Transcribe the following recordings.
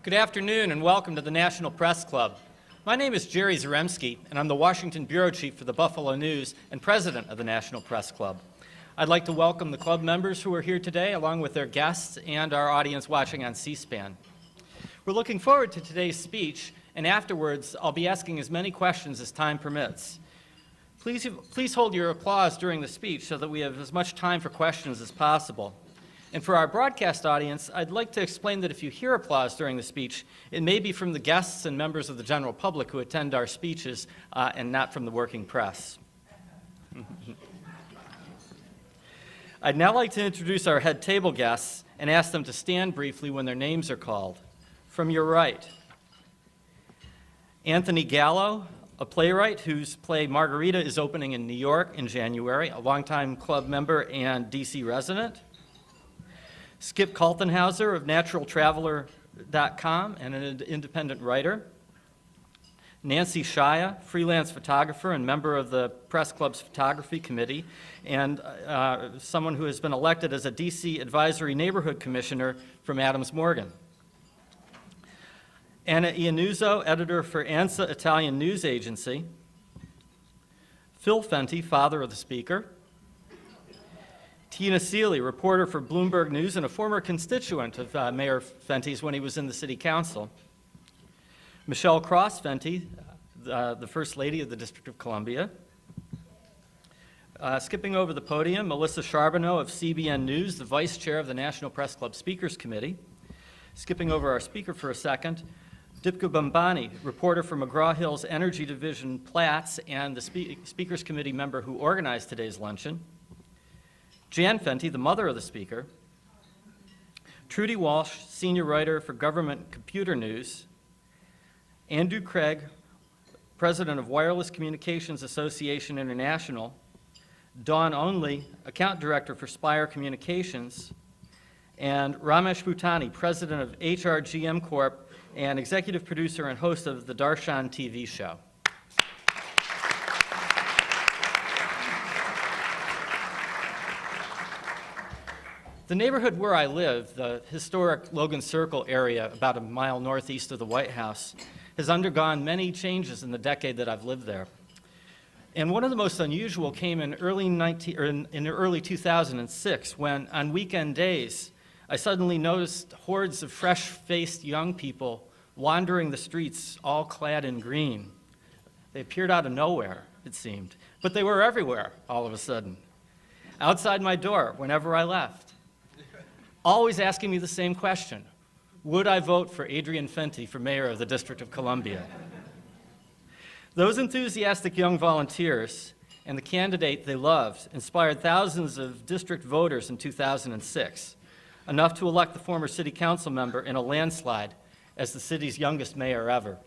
Good afternoon and welcome to the National Press Club. My name is Jerry Zaremski and I'm the Washington Bureau Chief for the Buffalo News and President of the National Press Club. I'd like to welcome the club members who are here today along with their guests and our audience watching on C-SPAN. We're looking forward to today's speech, and afterwards I'll be asking as many questions as time permits. Please hold your applause during the speech so that we have as much time for questions as possible. And for our broadcast audience, I'd like to explain that if you hear applause during the speech, it may be from the guests and members of the general public who attend our speeches and not from the working press. I'd now like to introduce our head table guests and ask them to stand briefly when their names are called. From your right, Anthony Gallo, a playwright whose play Margarita is opening in New York in January, a longtime club member and DC resident. Skip Kaltenhauser of naturaltraveler.com and an independent writer. Nancy Shia, freelance photographer and member of the Press Club's Photography Committee, and someone who has been elected as a DC Advisory Neighborhood Commissioner from Adams Morgan. Anna Iannuzzo, editor for ANSA Italian News Agency. Phil Fenty, father of the speaker. Tina Seeley, reporter for Bloomberg News and a former constituent of Mayor Fenty's when he was in the City Council. Michelle Cross Fenty, the First Lady of the District of Columbia. Skipping over the podium, Melissa Charbonneau of CBN News, the Vice Chair of the National Press Club Speakers Committee. Skipping over our speaker for a second, Dipka Bambani, reporter for McGraw-Hill's Energy Division Platts and the Speakers Committee member who organized today's luncheon. Jan Fenty, the mother of the speaker. Trudy Walsh, senior writer for Government Computer News. Andrew Craig, president of Wireless Communications Association International. Dawn Only, account director for Spire Communications. And Ramesh Bhutani, president of HRGM Corp. And executive producer and host of the Darshan TV show. The neighborhood where I live, the historic Logan Circle area about a mile northeast of the White House, has undergone many changes in the decade that I've lived there. And one of the most unusual came in early 2006 when, on weekend days, I suddenly noticed hordes of fresh-faced young people wandering the streets all clad in green. They appeared out of nowhere, it seemed, but they were everywhere all of a sudden. Outside my door whenever I left. Always asking me the same question: would I vote for Adrian Fenty for mayor of the District of Columbia? Those enthusiastic young volunteers and the candidate they loved inspired thousands of district voters in 2006, enough to elect the former city council member in a landslide as the city's youngest mayor ever.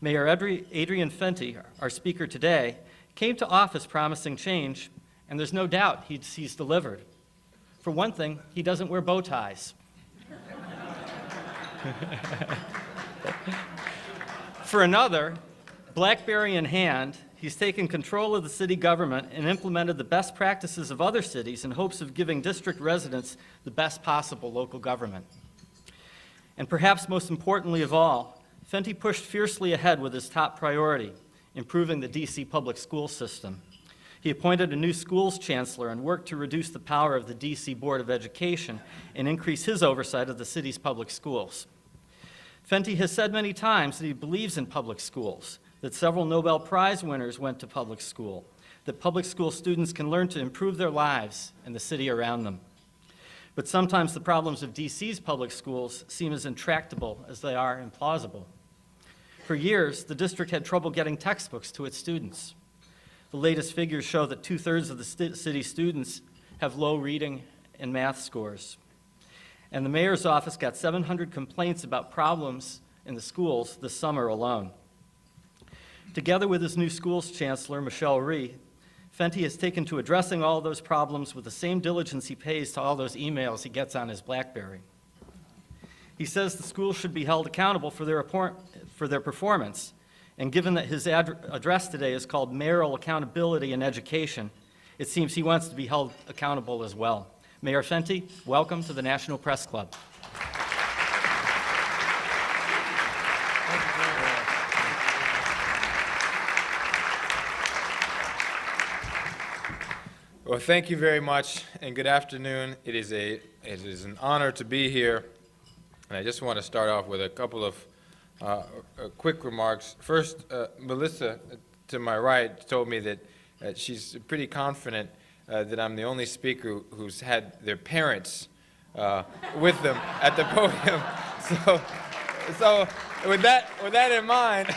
Mayor Adrian Fenty, our speaker today, came to office promising change, and there's no doubt he's delivered. For one thing, he doesn't wear bow ties. For another, BlackBerry in hand, he's taken control of the city government and implemented the best practices of other cities in hopes of giving district residents the best possible local government. And perhaps most importantly of all, Fenty pushed fiercely ahead with his top priority, improving the DC public school system. He appointed a new schools chancellor and worked to reduce the power of the DC Board of Education and increase his oversight of the city's public schools. Fenty has said many times that he believes in public schools, that several Nobel Prize winners went to public school, that public school students can learn to improve their lives and the city around them. But sometimes the problems of DC's public schools seem as intractable as they are implausible. For years, the district had trouble getting textbooks to its students. The latest figures show that 2/3 of the city students have low reading and math scores. And the mayor's office got 700 complaints about problems in the schools this summer alone. Together with his new schools chancellor, Michelle Rhee, Fenty has taken to addressing all those problems with the same diligence he pays to all those emails he gets on his BlackBerry. He says the schools should be held accountable for their performance. And given that his address today is called Mayoral Accountability in Education, it seems he wants to be held accountable as well. Mayor Fenty, welcome to the National Press Club. Well, thank you very much, and good afternoon. It is an honor to be here, and I just want to start off with a couple of quick remarks. First, Melissa, to my right, told me that she's pretty confident that I'm the only speaker who's had their parents with them at the podium. So with that in mind,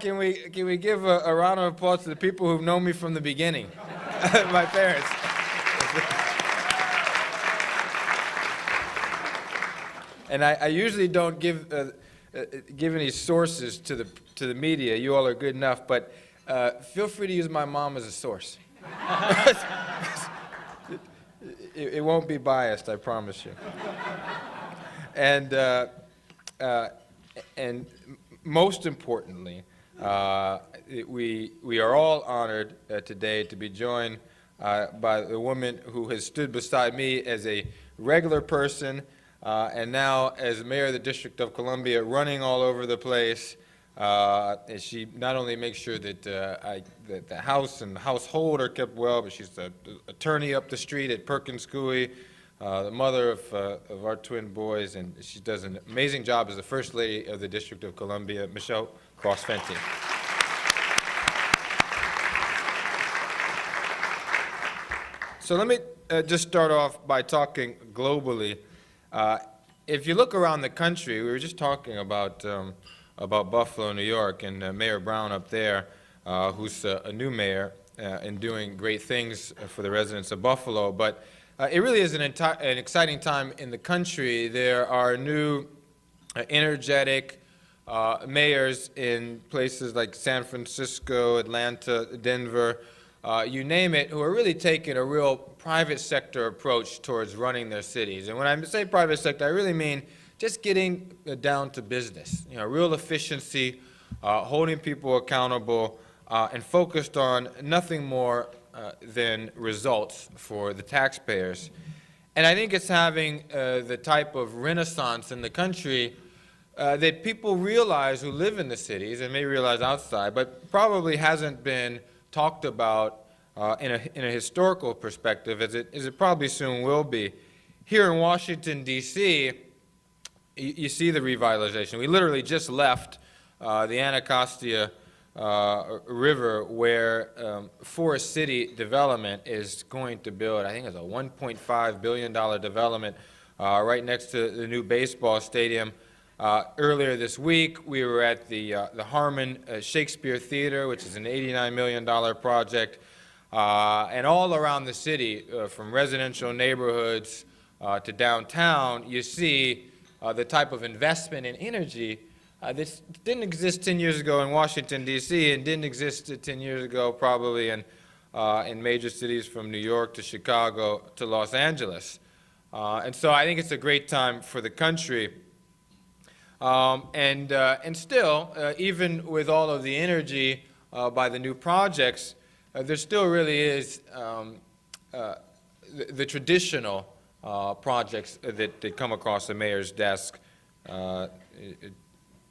can we give a round of applause to the people who've known me from the beginning? My parents. And I usually don't give any sources to the media. You all are good enough, but feel free to use my mom as a source. It won't be biased, I promise you. And most importantly, we are all honored today to be joined by the woman who has stood beside me as a regular person and now as mayor of the District of Columbia, running all over the place. And she not only makes sure that that the house and the household are kept well, but she's the attorney up the street at Perkins Coie, the mother of our twin boys, and she does an amazing job as the First Lady of the District of Columbia, Michelle Cross-Fenty. So let me just start off by talking globally. If you look around the country, we were just talking about Buffalo, New York, and Mayor Brown up there, who's a new mayor and doing great things for the residents of Buffalo. But it really is an exciting time in the country. There are new, energetic mayors in places like San Francisco, Atlanta, Denver, you name it, who are really taking a real private sector approach towards running their cities. And when I say private sector, I really mean just getting down to business, real efficiency, holding people accountable, and focused on nothing more than results for the taxpayers. And I think it's having the type of renaissance in the country that people realize who live in the cities, and may realize outside, but probably hasn't been talked about in a historical perspective, as it probably soon will be. Here in Washington, D.C., you see the revitalization. We literally just left the Anacostia River, where Forest City Development is going to build, I think it's a $1.5 billion development right next to the new baseball stadium. Earlier this week, we were at the Harmon Shakespeare Theater, which is an $89 million project. And all around the city, from residential neighborhoods to downtown, you see the type of investment in energy that didn't exist 10 years ago in Washington, D.C., and didn't exist 10 years ago probably in major cities from New York to Chicago to Los Angeles. And so I think it's a great time for the country. And still, even with all of the energy by the new projects, there still really is the traditional projects that come across the mayor's desk.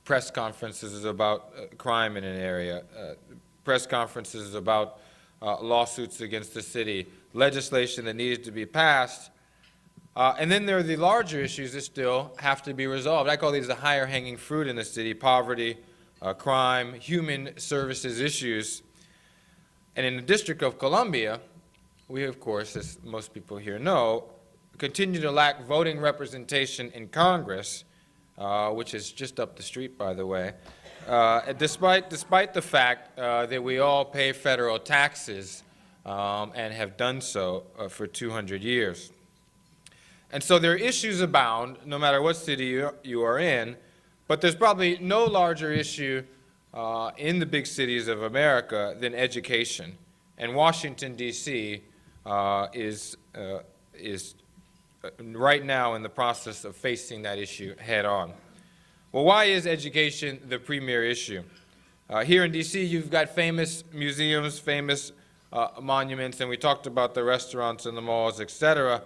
Press conferences about crime in an area, press conferences about lawsuits against the city, legislation that needed to be passed. And then there are the larger issues that still have to be resolved. I call these the higher hanging fruit in the city: poverty, crime, human services issues. And in the District of Columbia, we, of course, as most people here know, continue to lack voting representation in Congress, which is just up the street, by the way, despite the fact that we all pay federal taxes and have done so for 200 years. And so there are issues abound, no matter what city you are in, but there's probably no larger issue in the big cities of America than education. And Washington, D.C. is right now in the process of facing that issue head on. Well, why is education the premier issue? Here in D.C., you've got famous museums, famous monuments, and we talked about the restaurants and the malls, etc.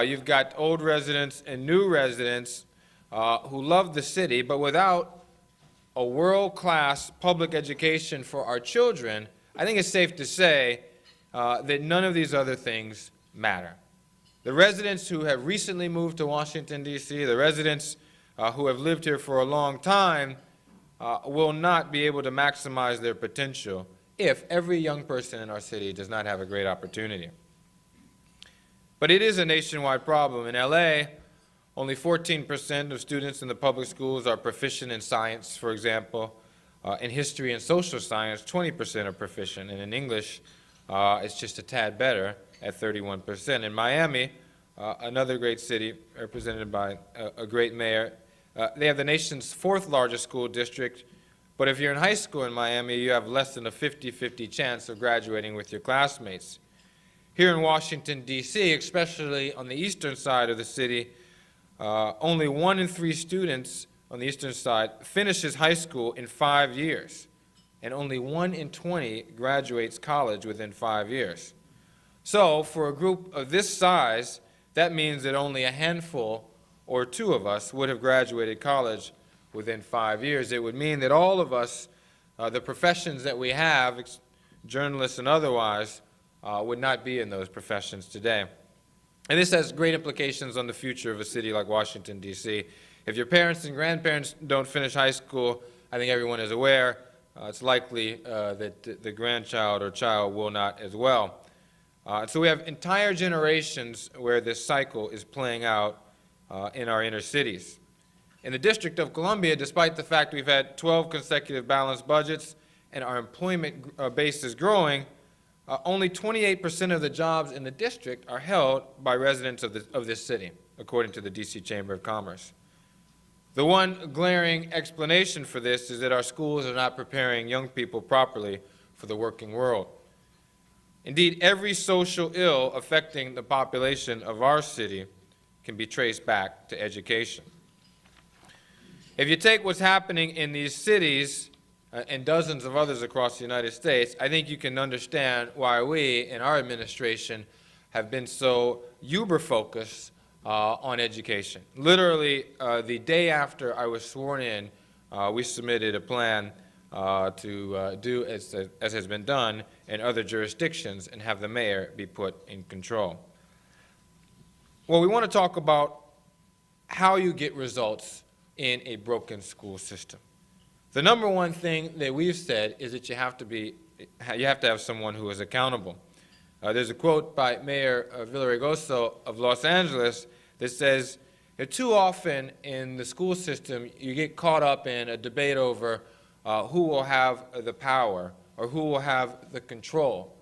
You've got old residents and new residents who love the city, but without a world-class public education for our children, I think it's safe to say that none of these other things matter. The residents who have recently moved to Washington, D.C., the residents who have lived here for a long time, will not be able to maximize their potential if every young person in our city does not have a great opportunity. But it is a nationwide problem. In LA, only 14% of students in the public schools are proficient in science, for example. In history and social science, 20% are proficient, and in English, it's just a tad better at 31%. In Miami, another great city represented by a great mayor, they have the nation's 4th largest school district, but if you're in high school in Miami, you have less than a 50-50 chance of graduating with your classmates. Here in Washington, D.C., especially on the eastern side of the city, only 1 in 3 students on the eastern side finishes high school in 5 years, and only 1 in 20 graduates college within 5 years. So, for a group of this size, that means that only a handful or 2 of us would have graduated college within 5 years. It would mean that all of us, the professions that we have, journalists and otherwise, would not be in those professions today. And this has great implications on the future of a city like Washington, D.C. If your parents and grandparents don't finish high school, I think everyone is aware, it's likely that the grandchild or child will not as well. So we have entire generations where this cycle is playing out in our inner cities. In the District of Columbia, despite the fact we've had 12 consecutive balanced budgets and our employment base is growing, only 28% of the jobs in the district are held by residents of this city, according to the D.C. Chamber of Commerce. The one glaring explanation for this is that our schools are not preparing young people properly for the working world. Indeed, every social ill affecting the population of our city can be traced back to education. If you take what's happening in these cities and dozens of others across the United States, I think you can understand why we in our administration have been so uber-focused on education. Literally, the day after I was sworn in, we submitted a plan to do as has been done in other jurisdictions and have the mayor be put in control. Well, we want to talk about how you get results in a broken school system. The number one thing that we've said is that you have to have someone who is accountable. There's a quote by Mayor Villaraigosa of Los Angeles that says, too often in the school system you get caught up in a debate over who will have the power or who will have the control.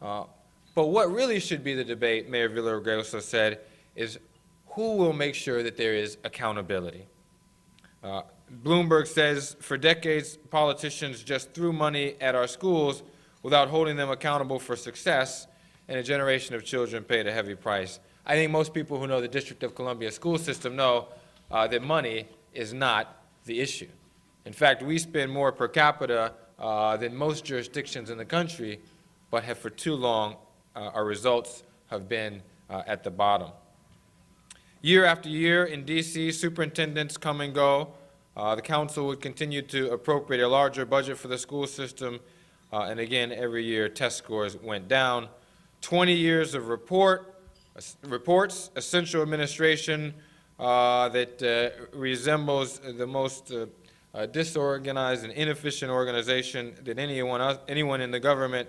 But what really should be the debate, Mayor Villaraigosa said, is who will make sure that there is accountability. Bloomberg says, for decades, politicians just threw money at our schools without holding them accountable for success, and a generation of children paid a heavy price. I think most people who know the District of Columbia school system know that money is not the issue. In fact, we spend more per capita than most jurisdictions in the country, but have for too long, our results have been at the bottom. Year after year in D.C., superintendents come and go. The council would continue to appropriate a larger budget for the school system, and again, every year test scores went down. 20 years of reports, a central administration that resembles the most disorganized and inefficient organization that anyone in the government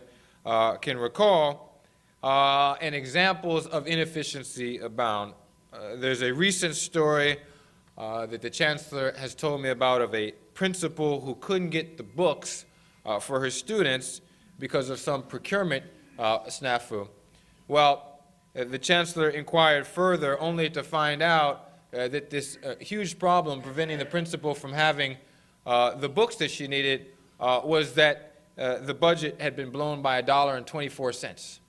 can recall, and examples of inefficiency abound. There's a recent story that the chancellor has told me about of a principal who couldn't get the books for her students because of some procurement snafu. Well, the chancellor inquired further only to find out that this huge problem preventing the principal from having the books that she needed was that the budget had been blown by $1.24.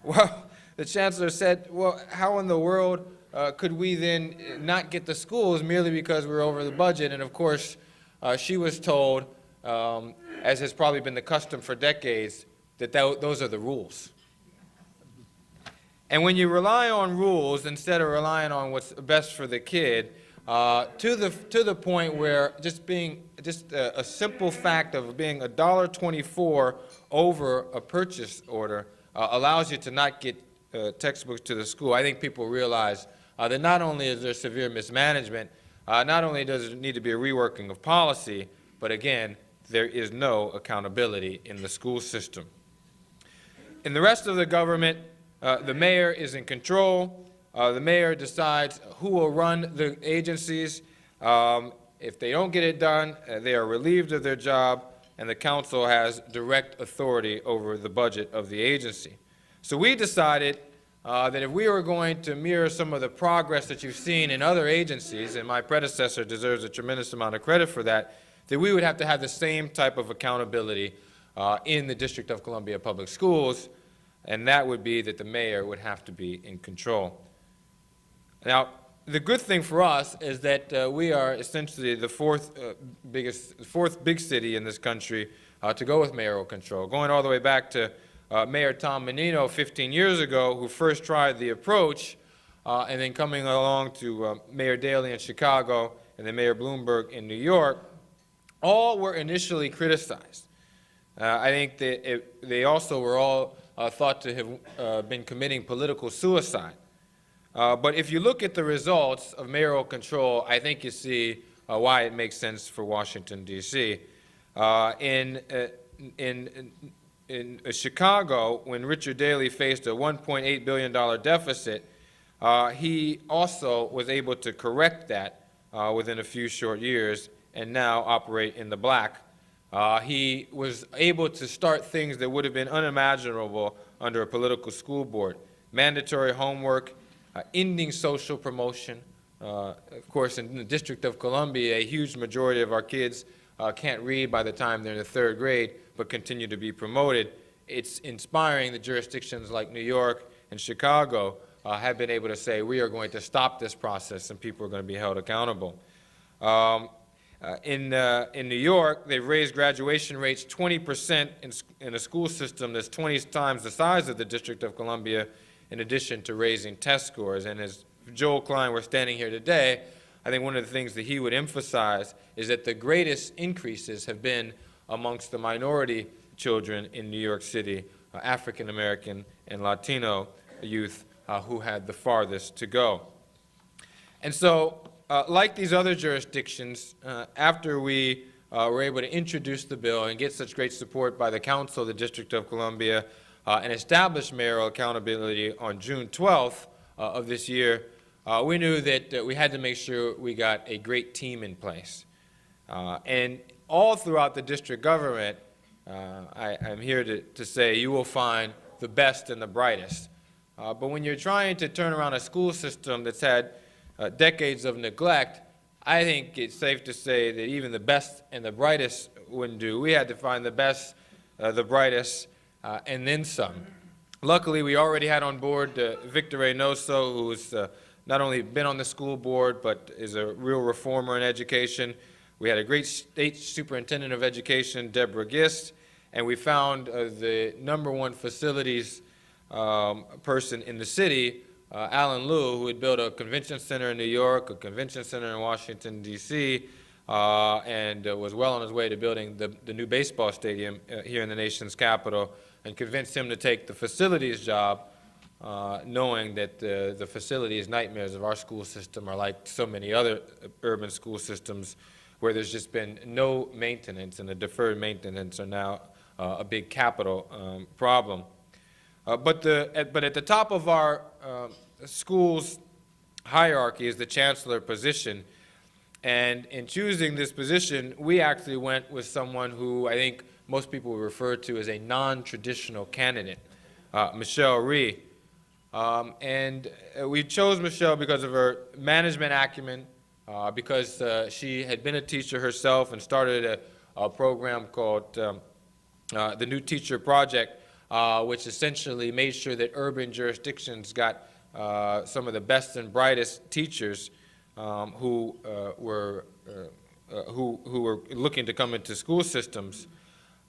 Well, the chancellor said, well, how in the world could we then not get the schools merely because we're over the budget? And of course, she was told, as has probably been the custom for decades, that those are the rules. And when you rely on rules instead of relying on what's best for the kid, to the point where just a simple fact of being $1.24 over a purchase order allows you to not get textbooks to the school, I think people realize that not only is there severe mismanagement, not only does it need to be a reworking of policy, but again, there is no accountability in the school system. In the rest of the government, the mayor is in control. The mayor decides who will run the agencies. If they don't get it done, they are relieved of their job, and the council has direct authority over the budget of the agency. So we decided that if we were going to mirror some of the progress that you've seen in other agencies, and my predecessor deserves a tremendous amount of credit for that, that we would have to have the same type of accountability in the District of Columbia Public Schools, and that would be that the mayor would have to be in control. Now, the good thing for us is that we are essentially the fourth big city in this country to go with mayoral control, going all the way back to Mayor Tom Menino 15 years ago, who first tried the approach, and then coming along to Mayor Daley in Chicago and then Mayor Bloomberg in New York. All were initially criticized. I think that they also were all thought to have been committing political suicide. But if you look at the results of mayoral control, I think you see why it makes sense for Washington, D.C. In Chicago, when Richard Daley faced a $1.8 billion deficit, he also was able to correct that within a few short years and now operate in the black. He was able to start things that would have been unimaginable under a political school board. Mandatory homework, ending social promotion. Of course, in the District of Columbia, a huge majority of our kids can't read by the time they're in the third grade, but continue to be promoted. It's inspiring that jurisdictions like New York and Chicago have been able to say, we are going to stop this process and people are going to be held accountable. In New York, they've raised graduation rates 20% in a school system that's 20 times the size of the District of Columbia, in addition to raising test scores. And as Joel Klein were standing here today, I think one of the things that he would emphasize is that the greatest increases have been amongst the minority children in New York City, African American and Latino youth who had the farthest to go. And so, like these other jurisdictions, after we were able to introduce the bill and get such great support by the Council of the District of Columbia and establish mayoral accountability on June 12th of this year, we knew that we had to make sure we got a great team in place. And all throughout the district government, I'm here to say you will find the best and the brightest. But when you're trying to turn around a school system that's had decades of neglect, I think it's safe to say that even the best and the brightest wouldn't do. We had to find the best, the brightest, and then some. Luckily, we already had on board Victor Reynoso, who's not only been on the school board, but is a real reformer in education. We had a great state superintendent of education, Deborah Gist, and we found the #1 facilities person in the city, Alan Liu, who had built a convention center in New York, a convention center in Washington, D.C., and was well on his way to building the new baseball stadium here in the nation's capital, and convinced him to take the facilities job, knowing that the facilities nightmares of our school system are like so many other urban school systems where there's just been no maintenance, and the deferred maintenance are now a big capital problem. But at the top of our school's hierarchy is the chancellor position. And in choosing this position, we actually went with someone who I think most people would refer to as a non-traditional candidate, Michelle Rhee. And we chose Michelle because of her management acumen, because she had been a teacher herself and started a program called the New Teacher Project, which essentially made sure that urban jurisdictions got some of the best and brightest teachers who were looking to come into school systems.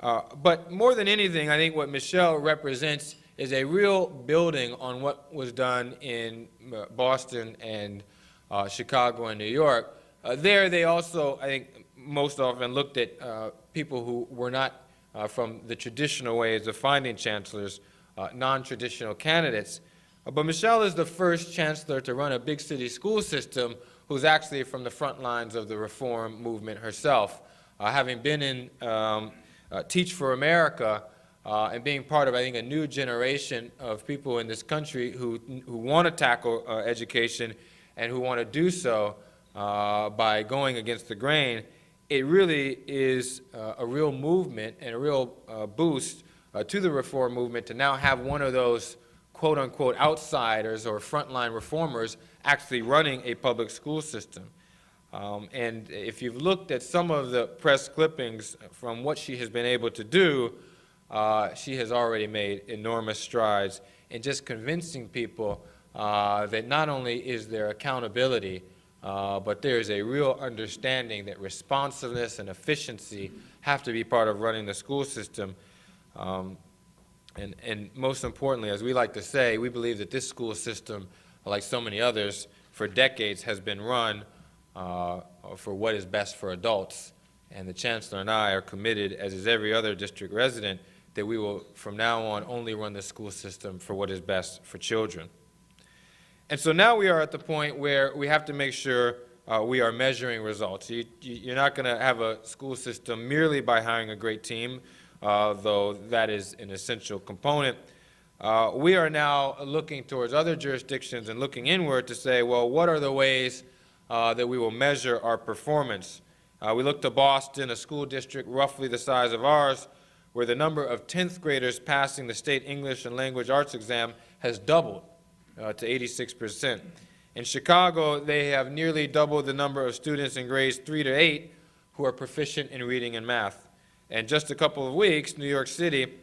But more than anything, I think what Michelle represents is a real building on what was done in Boston and Chicago and New York. There they also, I think, most often looked at people who were not from the traditional ways of finding chancellors, non-traditional candidates. But Michelle is the first chancellor to run a big city school system who's actually from the front lines of the reform movement herself. Having been in Teach for America and being part of, I think, a new generation of people in this country who want to tackle education and who want to do so by going against the grain, it really is a real movement and a real boost to the reform movement to now have one of those quote-unquote outsiders or frontline reformers actually running a public school system. And if you've looked at some of the press clippings from what she has been able to do, she has already made enormous strides in just convincing people that not only is there accountability, but there is a real understanding that responsiveness and efficiency have to be part of running the school system. And most importantly, as we like to say, we believe that this school system, like so many others, for decades has been run for what is best for adults. And the Chancellor and I are committed, as is every other district resident, that we will from now on only run the school system for what is best for children. And so now we are at the point where we have to make sure we are measuring results. You're not going to have a school system merely by hiring a great team, though that is an essential component. We are now looking towards other jurisdictions and looking inward to say, well, what are the ways that we will measure our performance? We look to Boston, a school district roughly the size of ours, where the number of 10th graders passing the state English and language arts exam has doubled to 86%. In Chicago, they have nearly doubled the number of students in grades 3 to 8 who are proficient in reading and math. And just a couple of weeks, New York City,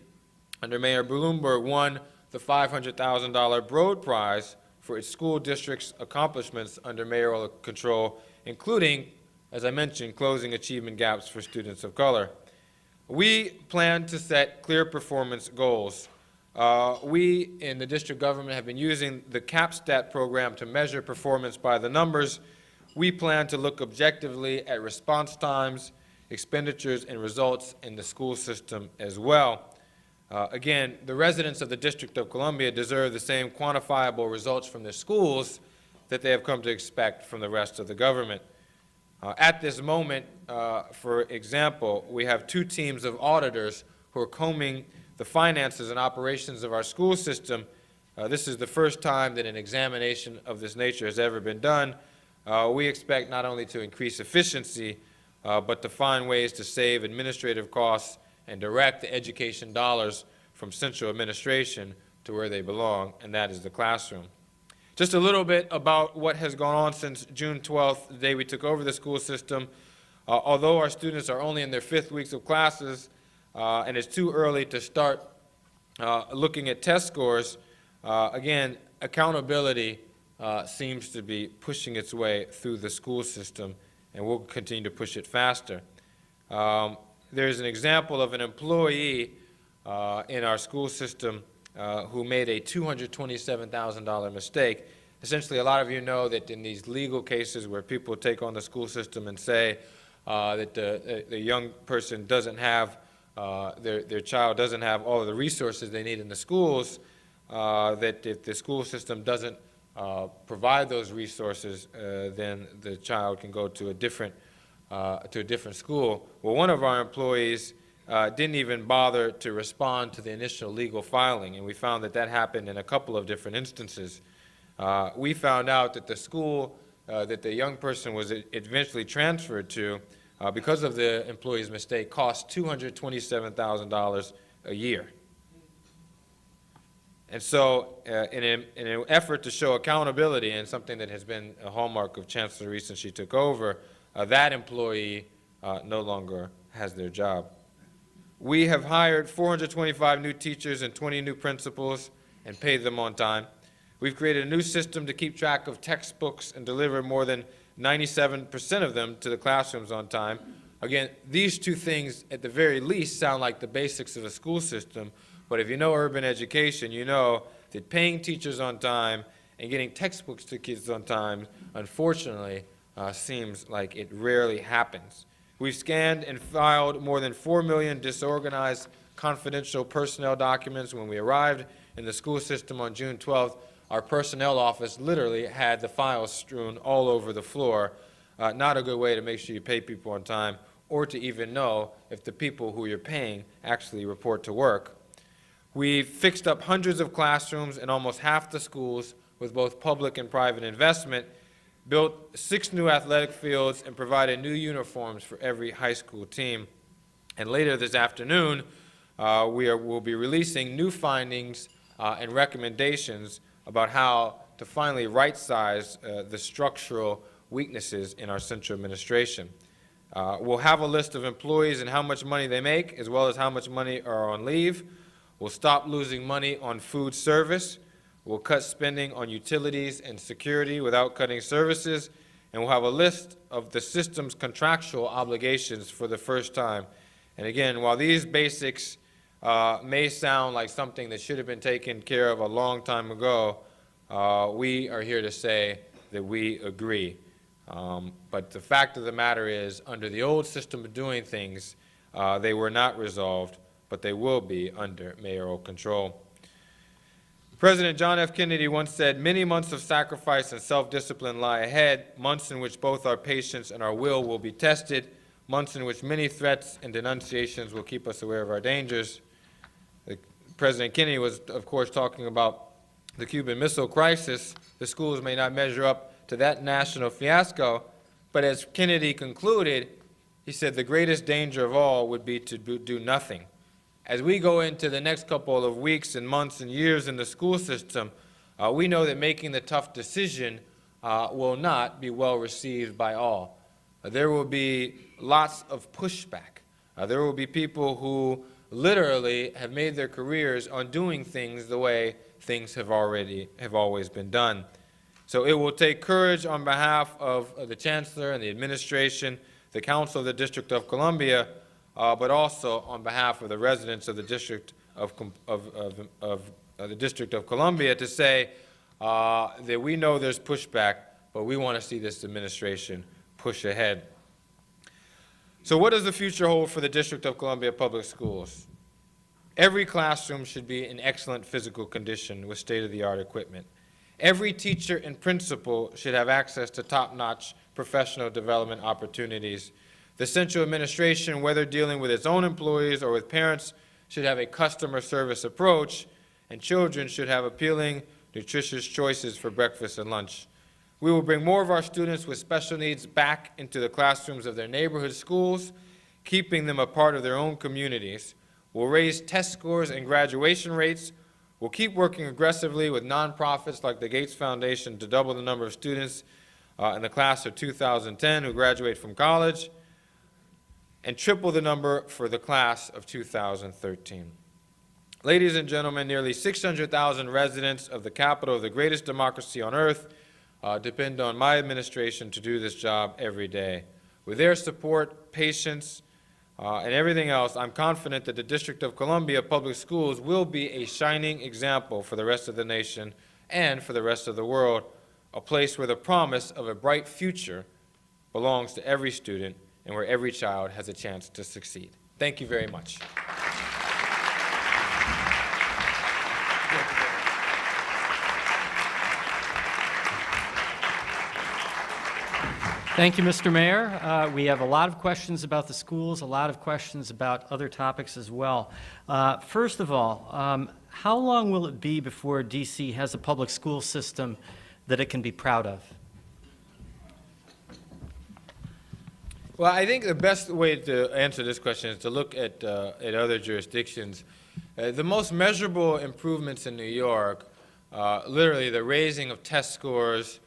under Mayor Bloomberg, won the $500,000 Broad Prize for its school district's accomplishments under mayoral control, including, as I mentioned, closing achievement gaps for students of color. We plan to set clear performance goals. We in the district government have been using the CAPSTAT program to measure performance by the numbers. We plan to look objectively at response times, expenditures, and results in the school system as well. Again, the residents of the District of Columbia deserve the same quantifiable results from their schools that they have come to expect from the rest of the government. At this moment, for example, we have 2 teams of auditors who are combing the finances and operations of our school system. This is the first time that an examination of this nature has ever been done. We expect not only to increase efficiency, but to find ways to save administrative costs and direct the education dollars from central administration to where they belong, and that is the classroom. Just a little bit about what has gone on since June 12th, the day we took over the school system. Although our students are only in their 5th weeks of classes, and it's too early to start looking at test scores, again, accountability seems to be pushing its way through the school system, and we'll continue to push it faster. There's an example of an employee in our school system who made a $227,000 mistake. Essentially, a lot of you know that in these legal cases where people take on the school system and say that the young person doesn't have, their child doesn't have all of the resources they need in the schools, that if the school system doesn't provide those resources, then the child can go to a different school. Well, one of our employees didn't even bother to respond to the initial legal filing, and we found that that happened in a couple of different instances. We found out that the school that the young person was eventually transferred to, because of the employee's mistake, cost $227,000 a year. And so in an effort to show accountability, and something that has been a hallmark of Chancellor Reese since she took over, that employee no longer has their job. We have hired 425 new teachers and 20 new principals and paid them on time. We've created a new system to keep track of textbooks and deliver more than 97% of them to the classrooms on time. Again, these two things at the very least sound like the basics of a school system, but if you know urban education, you know that paying teachers on time and getting textbooks to kids on time, unfortunately, seems like it rarely happens. We've scanned and filed more than 4 million disorganized confidential personnel documents. When we arrived in the school system on June 12th, our personnel office literally had the files strewn all over the floor. Not a good way to make sure you pay people on time or to even know if the people who you're paying actually report to work. We've fixed up hundreds of classrooms in almost half the schools with both public and private investment, built 6 new athletic fields, and provided new uniforms for every high school team. And later this afternoon, we'll be releasing new findings and recommendations about how to finally right-size the structural weaknesses in our central administration. We'll have a list of employees and how much money they make, as well as how much money are on leave. We'll stop losing money on food service. We'll cut spending on utilities and security without cutting services. And we'll have a list of the system's contractual obligations for the first time. And again, while these basics may sound like something that should have been taken care of a long time ago, we are here to say that we agree. But the fact of the matter is, under the old system of doing things, they were not resolved, but they will be under mayoral control. President John F. Kennedy once said, "Many months of sacrifice and self-discipline lie ahead, months in which both our patience and our will be tested, months in which many threats and denunciations will keep us aware of our dangers." President Kennedy was, of course, talking about the Cuban Missile Crisis. The schools may not measure up to that national fiasco, but as Kennedy concluded, he said the greatest danger of all would be to do nothing. As we go into the next couple of weeks and months and years in the school system, we know that making the tough decision will not be well received by all. There will be lots of pushback. There will be people who literally have made their careers on doing things the way things have always been done. So it will take courage on behalf of the Chancellor and the administration, the Council of the District of Columbia, but also on behalf of the residents of the District of Columbia to say that we know there's pushback, but we want to see this administration push ahead. So what does the future hold for the District of Columbia Public Schools? Every classroom should be in excellent physical condition with state-of-the-art equipment. Every teacher and principal should have access to top-notch professional development opportunities. The central administration, whether dealing with its own employees or with parents, should have a customer service approach, and children should have appealing, nutritious choices for breakfast and lunch. We will bring more of our students with special needs back into the classrooms of their neighborhood schools, keeping them a part of their own communities. We'll raise test scores and graduation rates. We'll keep working aggressively with nonprofits like the Gates Foundation to double the number of students in the class of 2010 who graduate from college, and triple the number for the class of 2013. Ladies and gentlemen, nearly 600,000 residents of the capital of the greatest democracy on earth depend on my administration to do this job every day. With their support, patience, and everything else, I'm confident that the District of Columbia Public Schools will be a shining example for the rest of the nation and for the rest of the world, a place where the promise of a bright future belongs to every student and where every child has a chance to succeed. Thank you very much. Thank you, Mr. Mayor. We have a lot of questions about the schools, a lot of questions about other topics as well. First of all, how long will it be before D.C. has a public school system that it can be proud of? Well, I think the best way to answer this question is to look at other jurisdictions. The most measurable improvements in New York, literally the raising of test scores,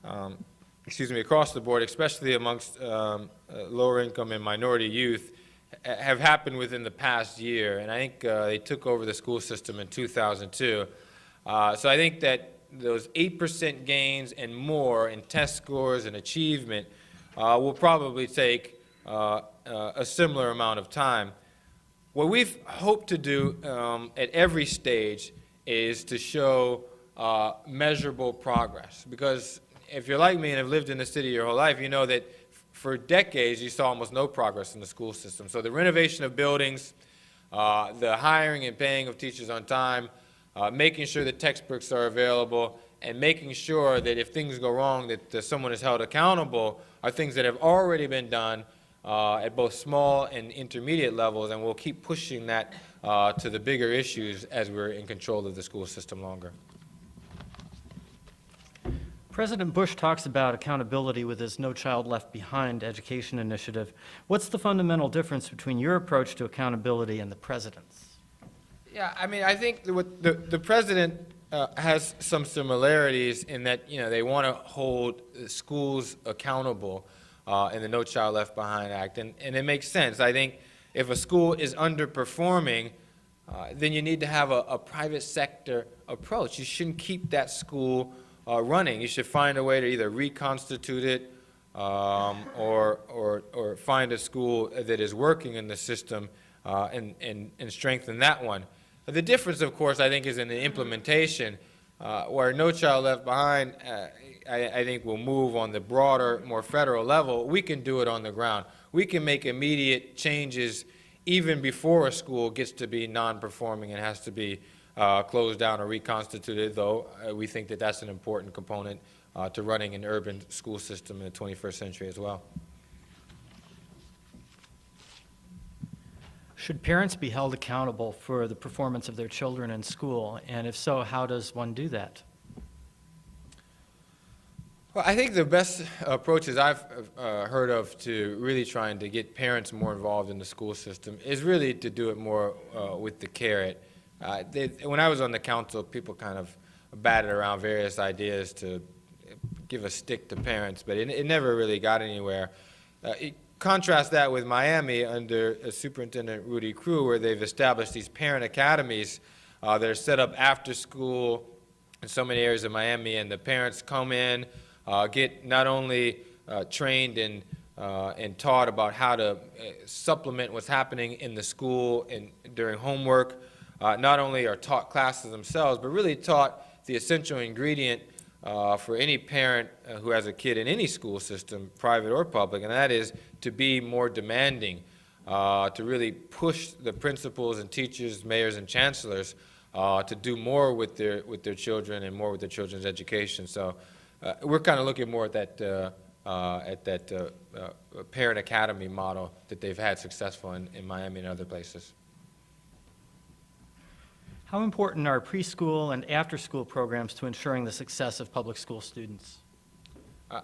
across the board, especially amongst lower income and minority youth, have happened within the past year. And I think they took over the school system in 2002. So I think that those 8% gains and more in test scores and achievement will probably take a similar amount of time. What we've hoped to do at every stage is to show measurable progress. Because if you're like me and have lived in the city your whole life, you know that for decades you saw almost no progress in the school system. So the renovation of buildings, the hiring and paying of teachers on time, making sure that textbooks are available, and making sure that if things go wrong that someone is held accountable are things that have already been done at both small and intermediate levels, and we'll keep pushing that to the bigger issues as we're in control of the school system longer. President Bush talks about accountability with his No Child Left Behind education initiative. What's the fundamental difference between your approach to accountability and the president's? Yeah, I mean, I think the president has some similarities in that, you know, they want to hold schools accountable in the No Child Left Behind Act, and it makes sense. I think if a school is underperforming, then you need to have a private sector approach. You shouldn't keep that school running. You should find a way to either reconstitute it or find a school that is working in the system and strengthen that one. The difference, of course, I think, is in the implementation, where No Child Left Behind, I think, will move on the broader, more federal level. We can do it on the ground. We can make immediate changes even before a school gets to be non-performing and has to be closed down or reconstituted, though we think that that's an important component to running an urban school system in the 21st century as well. Should parents be held accountable for the performance of their children in school? And if so, how does one do that? Well, I think the best approaches I've heard of to really trying to get parents more involved in the school system is really to do it more with the carrot. When I was on the council, people kind of batted around various ideas to give a stick to parents, but it never really got anywhere. Contrast that with Miami under Superintendent Rudy Crew, where they've established these parent academies that are set up after school in so many areas of Miami, and the parents come in, get not only trained and taught about how to supplement what's happening in the school and during homework, not only are taught classes themselves, but really taught the essential ingredient for any parent who has a kid in any school system, private or public, and that is to be more demanding, to really push the principals and teachers, mayors and chancellors to do more with their children and more with their children's education. So we're kind of looking more at that parent academy model that they've had successful in Miami and other places. How important are preschool and after-school programs to ensuring the success of public school students?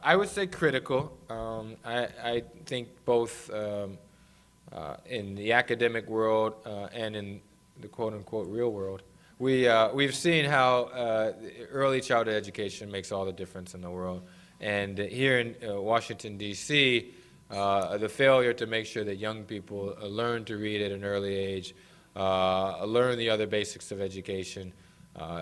I would say critical. I think both in the academic world and in the quote-unquote real world, we've seen how early childhood education makes all the difference in the world. And here in Washington, D.C., the failure to make sure that young people learn to read at an early age, learn the other basics of education,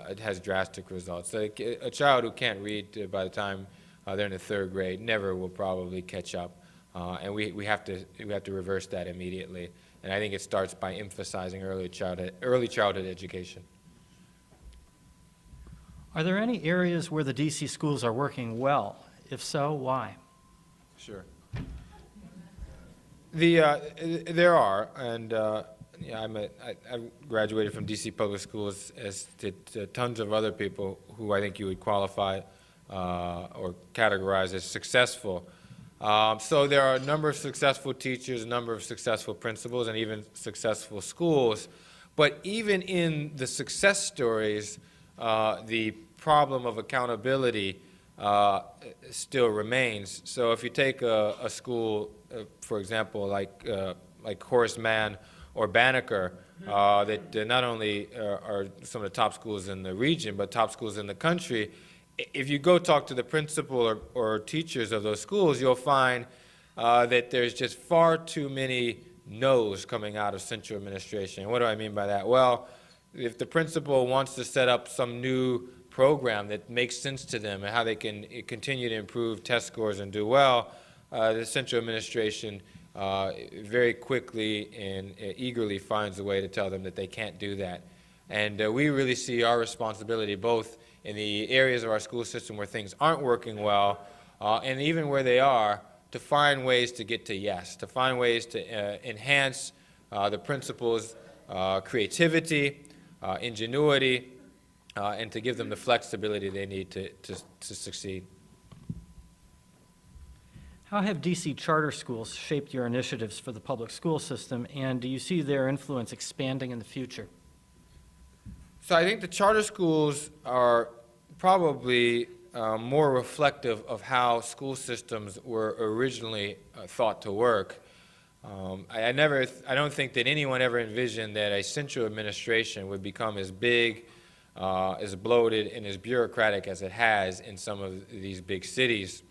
it has drastic results. So a child who can't read by the time they're in the third grade never will probably catch up, and we have to reverse that immediately. And I think it starts by emphasizing early childhood education. Are there any areas where the D.C. schools are working well? If so, why? Sure. There are, and yeah, I graduated from D.C. public schools, as did tons of other people who I think you would qualify or categorize as successful. So there are a number of successful teachers, a number of successful principals, and even successful schools. But even in the success stories, the problem of accountability still remains. So if you take a school, for example, like Horace Mann or Banneker, that not only are some of the top schools in the region, but top schools in the country, if you go talk to the principal or teachers of those schools, you'll find that there's just far too many no's coming out of central administration. And what do I mean by that? Well, if the principal wants to set up some new program that makes sense to them and how they can continue to improve test scores and do well, the central administration very quickly and eagerly finds a way to tell them that they can't do that. And we really see our responsibility both in the areas of our school system where things aren't working well, and even where they are, to find ways to get to yes, to find ways to enhance the principals' creativity, ingenuity, and to give them the flexibility they need to succeed. How have DC charter schools shaped your initiatives for the public school system, and do you see their influence expanding in the future? So I think the charter schools are probably more reflective of how school systems were originally thought to work. I don't think that anyone ever envisioned that a central administration would become as big, as bloated, and as bureaucratic as it has in some of these big cities.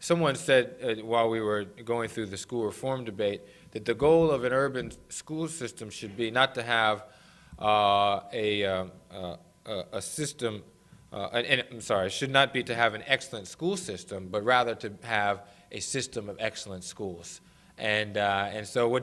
Someone said while we were going through the school reform debate that the goal of an urban school system should be not to have a system, should not be to have an excellent school system, but rather to have a system of excellent schools. And so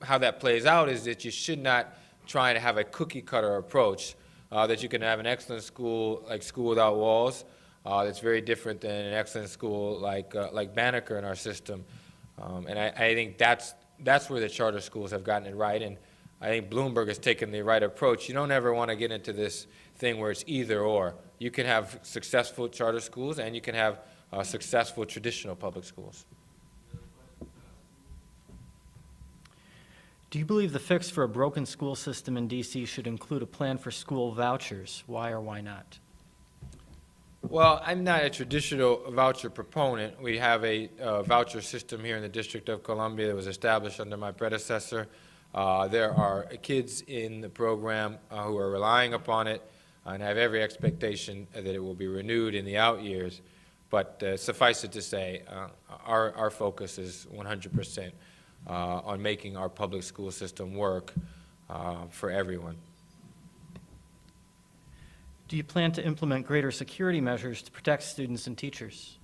how that plays out is that you should not try to have a cookie-cutter approach, that you can have an excellent school like School Without Walls, that's very different than an excellent school like Banneker in our system. And I think that's where the charter schools have gotten it right. And I think Bloomberg has taken the right approach. You don't ever want to get into this thing where it's either or. You can have successful charter schools and you can have successful traditional public schools. Do you believe the fix for a broken school system in DC should include a plan for school vouchers? Why or why not? Well, I'm not a traditional voucher proponent. We have a voucher system here in the District of Columbia that was established under my predecessor. There are kids in the program who are relying upon it, and I have every expectation that it will be renewed in the out years. But suffice it to say, our focus is 100% on making our public school system work for everyone. Do you plan to implement greater security measures to protect students and teachers?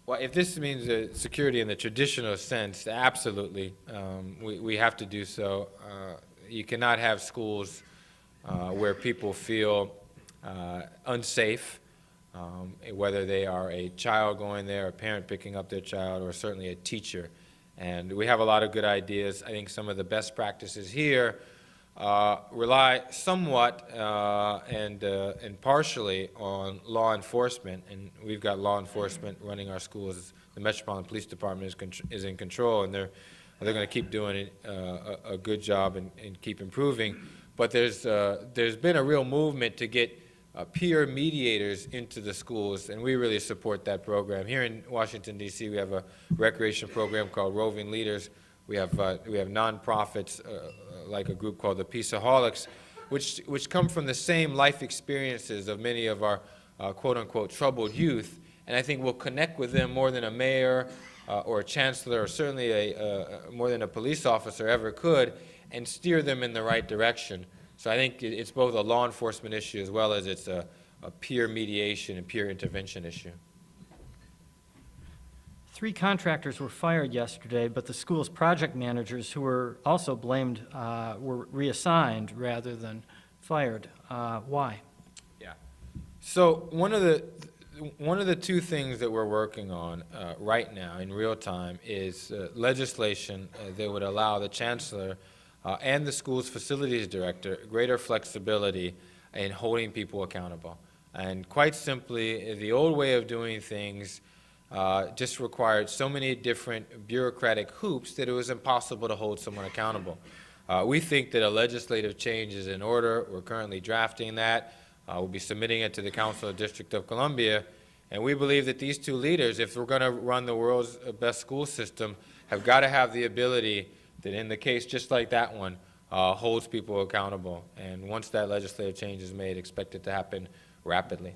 Well, if this means security in the traditional sense, absolutely. We have to do so. You cannot have schools where people feel unsafe, whether they are a child going there, a parent picking up their child, or certainly a teacher. And we have a lot of good ideas. I think some of the best practices here rely somewhat and partially on law enforcement, and we've got law enforcement running our schools. The Metropolitan Police Department is in control, and they're going to keep doing a good job and keep improving. But there's been a real movement to get peer mediators into the schools, and we really support that program. Here in Washington, D.C., we have a recreation program called Roving Leaders. We have nonprofits like a group called the Peaceaholics, which come from the same life experiences of many of our quote-unquote troubled youth, and I think we'll connect with them more than a mayor or a chancellor, or certainly more than a police officer ever could, and steer them in the right direction. So I think it's both a law enforcement issue as well as it's a peer mediation and peer intervention issue. 3 contractors were fired yesterday, but the school's project managers, who were also blamed, were reassigned rather than fired. Why? Yeah. So one of the 2 things that we're working on right now in real time is legislation that would allow the chancellor and the school's facilities director greater flexibility in holding people accountable. And quite simply, the old way of doing things just required so many different bureaucratic hoops that it was impossible to hold someone accountable. We think that a legislative change is in order. We're currently drafting that. We'll be submitting it to the Council of the District of Columbia. And we believe that these 2 leaders, if we're going to run the world's best school system, have got to have the ability that in the case just like that one, holds people accountable. And once that legislative change is made, expect it to happen rapidly.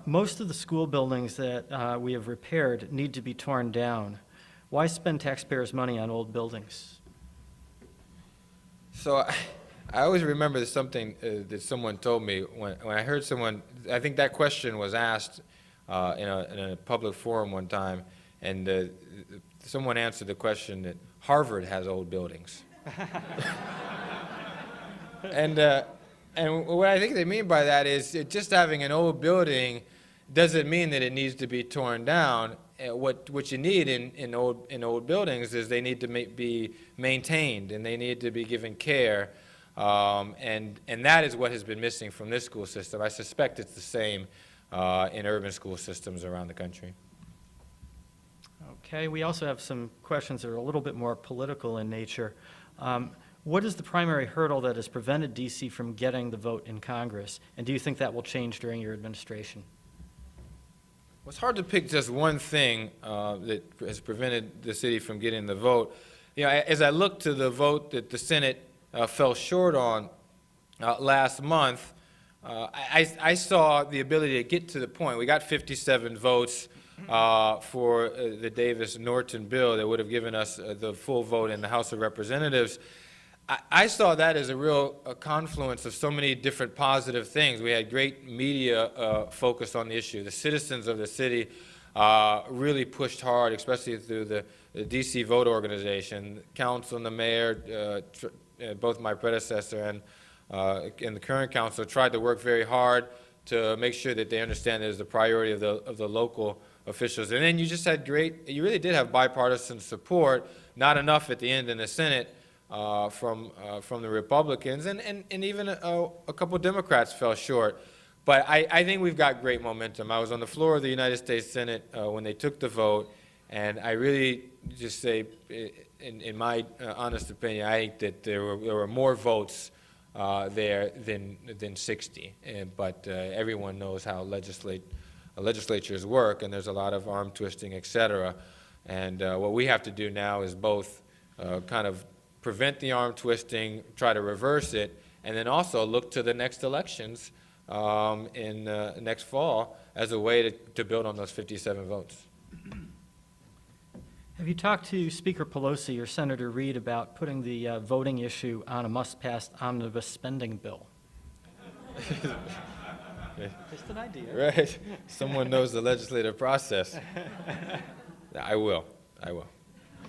Most of the school buildings that we have repaired need to be torn down. Why spend taxpayers' money on old buildings? So I always remember something that someone told me when I heard someone, I think that question was asked in a public forum one time, and someone answered the question that Harvard has old buildings. And what I think they mean by that is just having an old building doesn't mean that it needs to be torn down. What you need in old buildings is they need to be maintained, and they need to be given care, and that is what has been missing from this school system. I suspect it's the same in urban school systems around the country. Okay, we also have some questions that are a little bit more political in nature. What is the primary hurdle that has prevented D.C. from getting the vote in Congress, and do you think that will change during your administration? Well, it's hard to pick just one thing that has prevented the city from getting the vote. You know, as I look to the vote that the Senate fell short on last month, I saw the ability to get to the point. We got 57 votes for the Davis-Norton bill that would have given us the full vote in the House of Representatives. I saw that as a real confluence of so many different positive things. We had great media focus on the issue. The citizens of the city really pushed hard, especially through the DC Vote Organization. The council and the mayor, both my predecessor and the current council, tried to work very hard to make sure that they understand it as the priority of the local officials. And then you just had you really did have bipartisan support, not enough at the end in the Senate, from the Republicans, and even a couple Democrats fell short. But I think we've got great momentum. I was on the floor of the United States Senate when they took the vote, and I really just say, in my honest opinion, I think that there were more votes there than 60. But everyone knows how legislatures work, and there's a lot of arm twisting, et cetera. And what we have to do now is both kind of prevent the arm twisting, try to reverse it, and then also look to the next elections in next fall as a way to build on those 57 votes. Have you talked to Speaker Pelosi or Senator Reid about putting the voting issue on a must-pass omnibus spending bill? Just an idea. Right. Someone knows the legislative process. I will.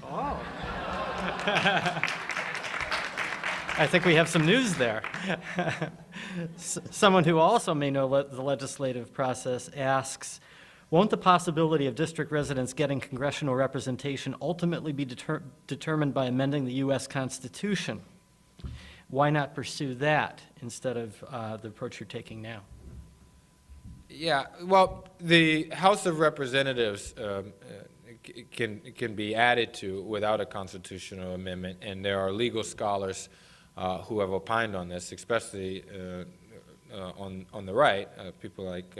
Oh. I think we have some news there. Someone who also may know the legislative process asks, won't the possibility of district residents getting congressional representation ultimately be determined by amending the U.S. Constitution? Why not pursue that instead of the approach you're taking now? Yeah, well, the House of Representatives can be added to without a constitutional amendment, and there are legal scholars who have opined on this, especially on the right, people like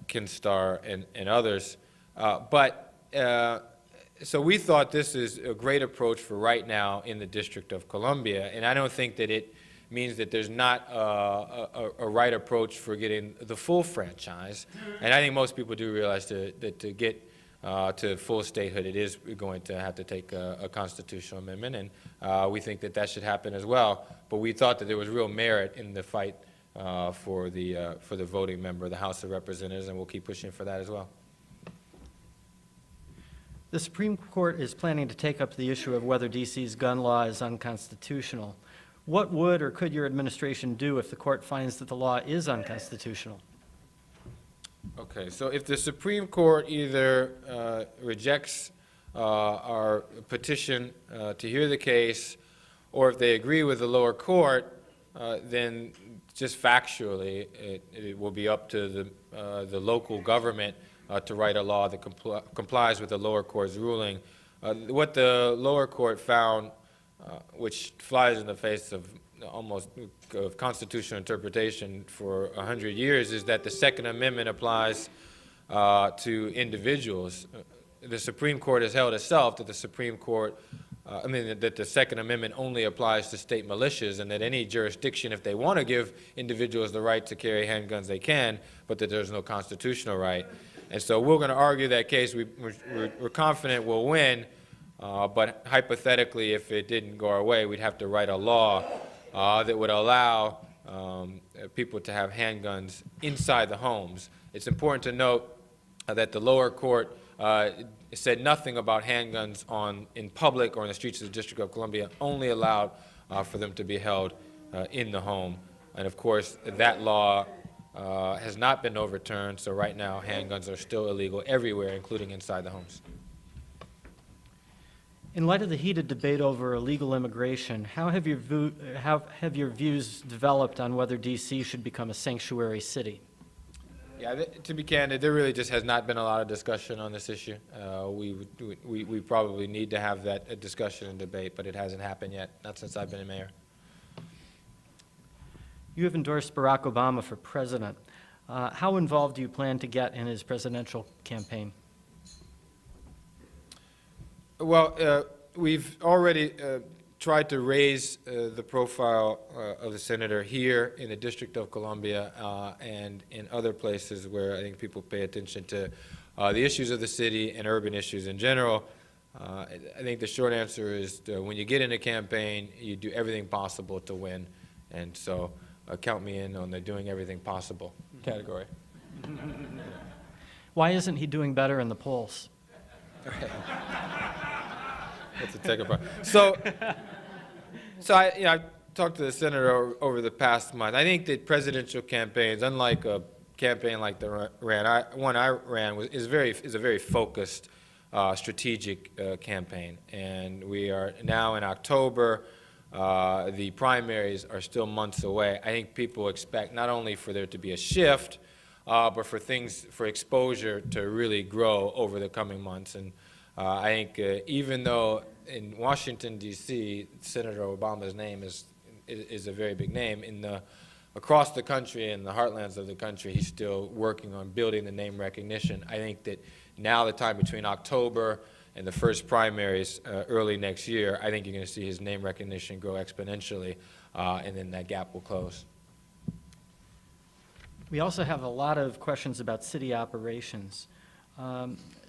Ken Starr and others. So we thought this is a great approach for right now in the District of Columbia, and I don't think that it means that there's not a right approach for getting the full franchise. And I think most people do realize that to get to full statehood, it is going to have to take a constitutional amendment, and we think that should happen as well. But we thought that there was real merit in the fight for the voting member of the House of Representatives, and we'll keep pushing for that as well. The Supreme Court is planning to take up the issue of whether D.C.'s gun law is unconstitutional. What would or could your administration do if the court finds that the law is unconstitutional? Okay, so if the Supreme Court either rejects our petition to hear the case, or if they agree with the lower court, then just factually, it will be up to the local government to write a law that complies with the lower court's ruling. What the lower court found, which flies in the face of almost constitutional interpretation for 100 years, is that the Second Amendment applies to individuals. The Supreme Court has held itself that the Supreme Court, that the Second Amendment only applies to state militias, and that any jurisdiction, if they want to give individuals the right to carry handguns, they can, but that there's no constitutional right. And so we're going to argue that case. We're confident we'll win, but hypothetically, if it didn't go our way, we'd have to write a law that would allow people to have handguns inside the homes. It's important to note that the lower court said nothing about handguns in public or in the streets of the District of Columbia, only allowed for them to be held in the home. And of course, that law has not been overturned, so right now handguns are still illegal everywhere, including inside the homes. In light of the heated debate over illegal immigration, how have your views developed on whether D.C. should become a sanctuary city? Yeah, to be candid, there really just has not been a lot of discussion on this issue. We probably need to have that discussion and debate, but it hasn't happened yet, not since I've been mayor. You have endorsed Barack Obama for president. How involved do you plan to get in his presidential campaign? Well, we've already tried to raise the profile of the senator here in the District of Columbia and in other places where I think people pay attention to the issues of the city and urban issues in general. I think the short answer is when you get in a campaign, you do everything possible to win. And so count me in on the doing everything possible category. Why isn't he doing better in the polls? That's a take apart. So I talked to the senator over the past month. I think that presidential campaigns, unlike a campaign like the one I ran, is a very focused, strategic campaign. And we are now in October. The primaries are still months away. I think people expect not only for there to be a shift, but for exposure to really grow over the coming months. And I think even though in Washington, D.C., Senator Obama's name is a very big name, across the country, in the heartlands of the country, he's still working on building the name recognition. I think that now the time between October and the first primaries early next year, I think you're going to see his name recognition grow exponentially, and then that gap will close. We also have a lot of questions about city operations.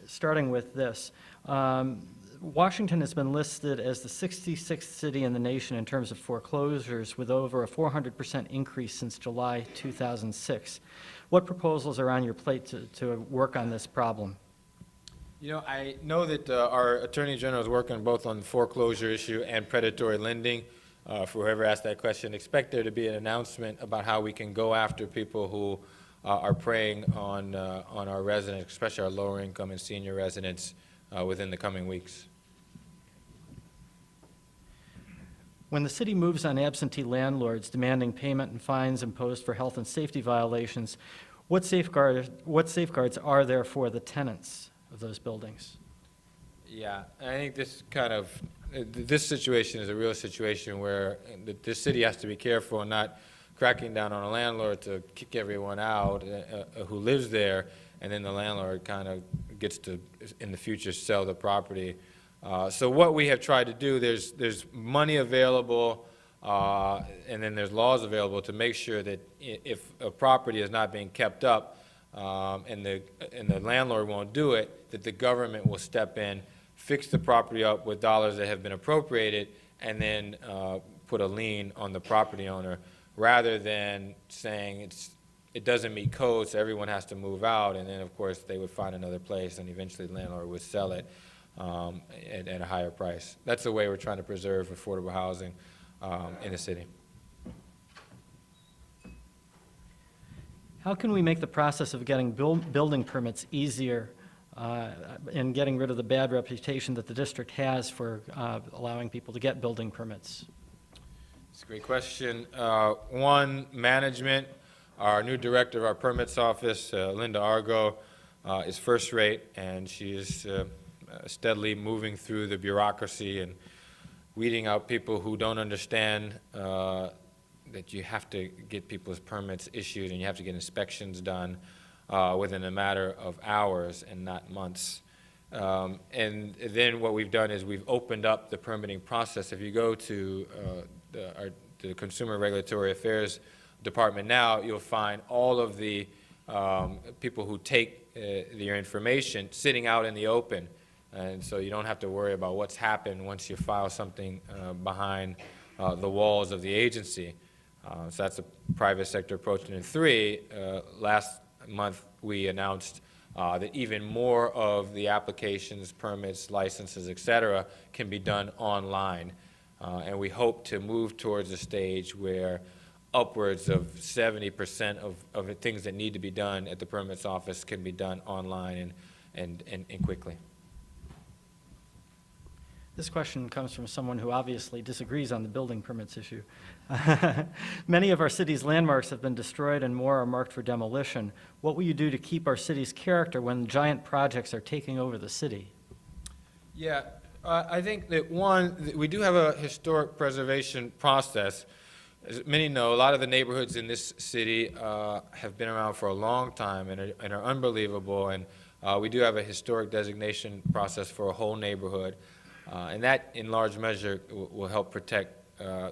Starting with this, Washington has been listed as the 66th city in the nation in terms of foreclosures, with over a 400% increase since July 2006. What proposals are on your plate to work on this problem? You know, I know that our Attorney General is working both on the foreclosure issue and predatory lending. For whoever asked that question, expect there to be an announcement about how we can go after people who are preying on our residents, especially our lower income and senior residents, within the coming weeks. When the city moves on absentee landlords demanding payment and fines imposed for health and safety violations, what safeguards are there for the tenants of those buildings? Yeah, I think this situation is a real situation where this city has to be careful and not cracking down on a landlord to kick everyone out who lives there, and then the landlord kind of gets to, in the future, sell the property. So what we have tried to do, there's money available, and then there's laws available to make sure that if a property is not being kept up, and the landlord won't do it, that the government will step in, fix the property up with dollars that have been appropriated, and then put a lien on the property owner, rather than saying it doesn't meet code, so everyone has to move out, and then of course they would find another place, and eventually the landlord would sell it at a higher price. That's the way we're trying to preserve affordable housing in the city. How can we make the process of getting building permits easier and getting rid of the bad reputation that the district has for allowing people to get building permits? It's a great question. One, management. Our new director of our permits office, Linda Argo, is first rate, and she is steadily moving through the bureaucracy and weeding out people who don't understand that you have to get people's permits issued and you have to get inspections done within a matter of hours and not months. And then what we've done is we've opened up the permitting process. If you go to the Consumer Regulatory Affairs Department now, you'll find all of the people who take your information sitting out in the open. And so you don't have to worry about what's happened once you file something behind the walls of the agency. So that's a private sector approach. And then three, last month we announced that even more of the applications, permits, licenses, et cetera, can be done online. And we hope to move towards a stage where upwards of 70% of the things that need to be done at the permits office can be done online and quickly. This question comes from someone who obviously disagrees on the building permits issue. Many of our city's landmarks have been destroyed and more are marked for demolition. What will you do to keep our city's character when giant projects are taking over the city? Yeah, I think that we do have a historic preservation process. As many know, a lot of the neighborhoods in this city have been around for a long time and are unbelievable, and we do have a historic designation process for a whole neighborhood. And that, in large measure, will help protect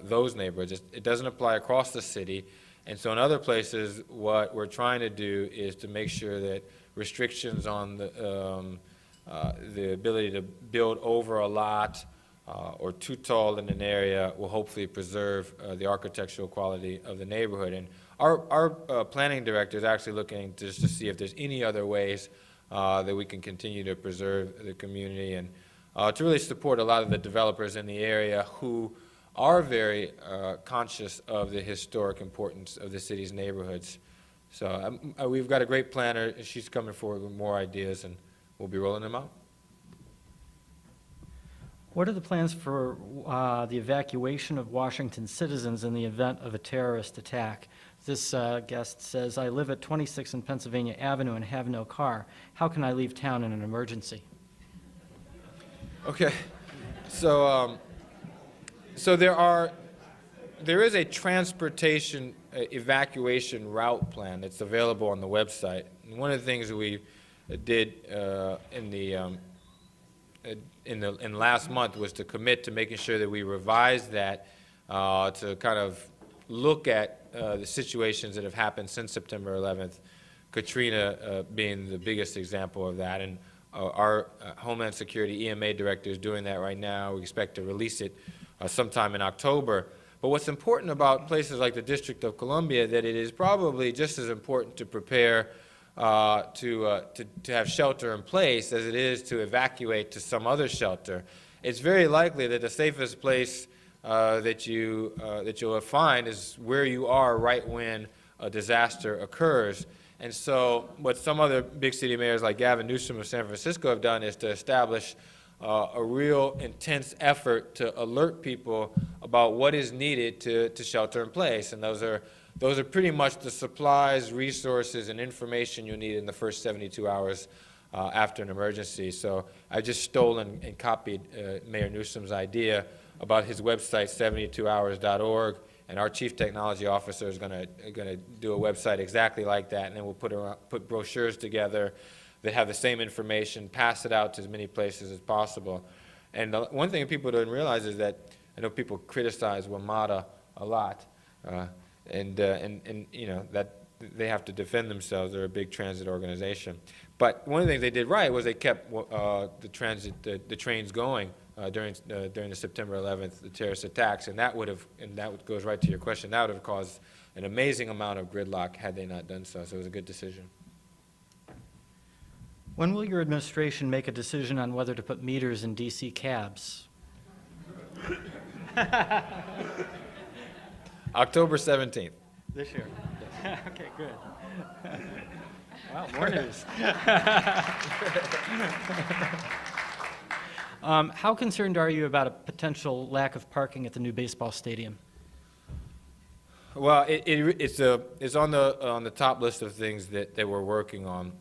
those neighborhoods. It doesn't apply across the city, and so in other places, what we're trying to do is to make sure that restrictions on the ability to build over a lot or too tall in an area will hopefully preserve the architectural quality of the neighborhood. And our planning director is actually looking just to see if there's any other ways that we can continue to preserve the community and to really support a lot of the developers in the area who are very conscious of the historic importance of the city's neighborhoods. So we've got a great planner. She's coming forward with more ideas, and we'll be rolling them out. What are the plans for the evacuation of Washington citizens in the event of a terrorist attack? This guest says, I live at 26 in Pennsylvania Avenue and have no car. How can I leave town in an emergency? Okay, so there is a transportation evacuation route plan that's available on the website. And one of the things that we did in last month was to commit to making sure that we revised that to kind of look at the situations that have happened since September 11th, Katrina being the biggest example of that. And our Homeland Security EMA director is doing that right now. We expect to release it sometime in October. But what's important about places like the District of Columbia, that it is probably just as important to prepare to have shelter in place as it is to evacuate to some other shelter. It's very likely that the safest place that you'll find is where you are right when a disaster occurs. And so what some other big city mayors like Gavin Newsom of San Francisco have done is to establish a real intense effort to alert people about what is needed to shelter in place. And those are pretty much the supplies, resources, and information you need in the first 72 hours after an emergency. So I just stole and copied Mayor Newsom's idea about his website, 72hours.org. And our chief technology officer is going to do a website exactly like that, and then we'll put brochures together that have the same information, pass it out to as many places as possible. And one thing people don't realize is that I know people criticize WMATA a lot, and you know that they have to defend themselves. They're a big transit organization. But one of the things they did right was they kept the trains going during the September 11th the terrorist attacks, and that goes right to your question. That would have caused an amazing amount of gridlock had they not done so. So it was a good decision. When will your administration make a decision on whether to put meters in DC cabs? October 17th. This year. Okay, good. Wow, more news. How concerned are you about a potential lack of parking at the new baseball stadium? Well, it's on the top list of things that we're working on.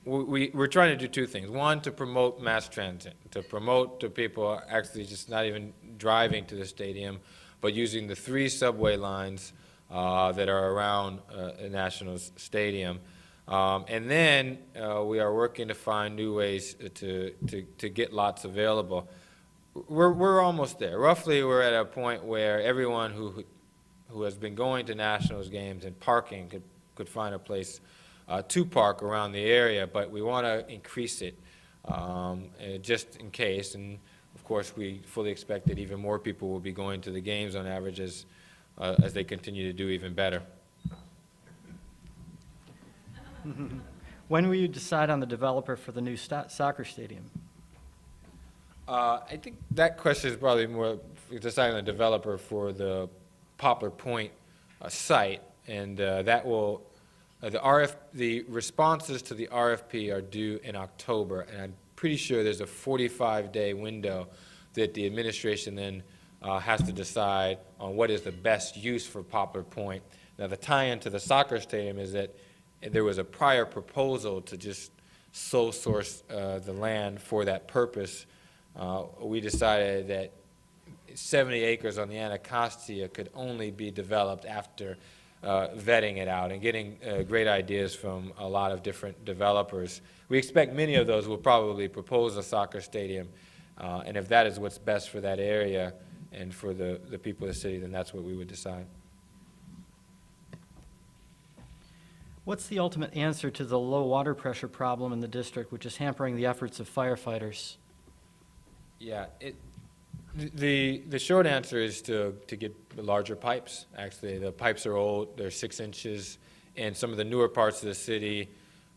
We're trying to do two things. One, to promote mass transit, to promote to people actually just not even driving to the stadium, but using the 3 subway lines that are around the National Stadium. And then we are working to find new ways to get lots available. We're almost there. Roughly, we're at a point where everyone who has been going to Nationals games and parking could find a place to park around the area, but we want to increase it just in case. And of course, we fully expect that even more people will be going to the games on average as they continue to do even better. When will you decide on the developer for the new soccer stadium? I think that question is probably more deciding on the developer for the Poplar Point site, and that will, the responses to the RFP are due in October, and I'm pretty sure there's a 45-day window that the administration then has to decide on what is the best use for Poplar Point. Now, the tie-in to the soccer stadium is that there was a prior proposal to just sole source the land for that purpose. We decided that 70 acres on the Anacostia could only be developed after vetting it out and getting great ideas from a lot of different developers. We expect many of those will probably propose a soccer stadium, and if that is what's best for that area and for the people of the city, then that's what we would decide. What's the ultimate answer to the low water pressure problem in the district, which is hampering the efforts of firefighters? Yeah, the short answer is to get larger pipes. Actually, the pipes are old; they're 6 inches. In some of the newer parts of the city,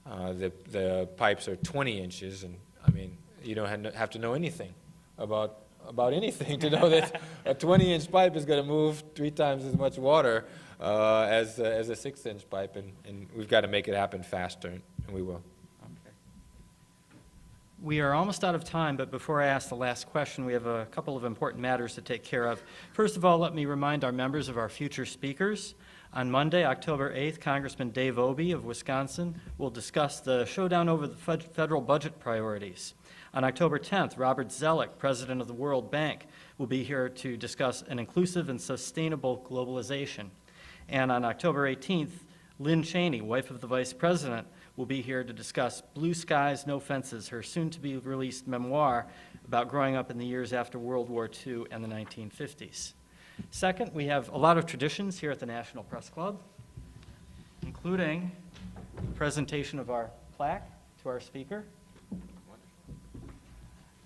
the pipes are 20 inches. And I mean, you don't have to know anything about anything to know that a 20-inch pipe is going to move 3 times as much water as a 6-inch pipe, and we've got to make it happen faster, and we will. We are almost out of time, but before I ask the last question, we have a couple of important matters to take care of. First of all, let me remind our members of our future speakers. On Monday, October 8th, Congressman Dave Obey of Wisconsin will discuss the showdown over the federal budget priorities. On October 10th, Robert Zoellick, president of the World Bank, will be here to discuss an inclusive and sustainable globalization. And on October 18th, Lynn Cheney, wife of the vice president, will be here to discuss Blue Skies, No Fences, her soon-to-be-released memoir about growing up in the years after World War II and the 1950s. Second, we have a lot of traditions here at the National Press Club, including the presentation of our plaque to our speaker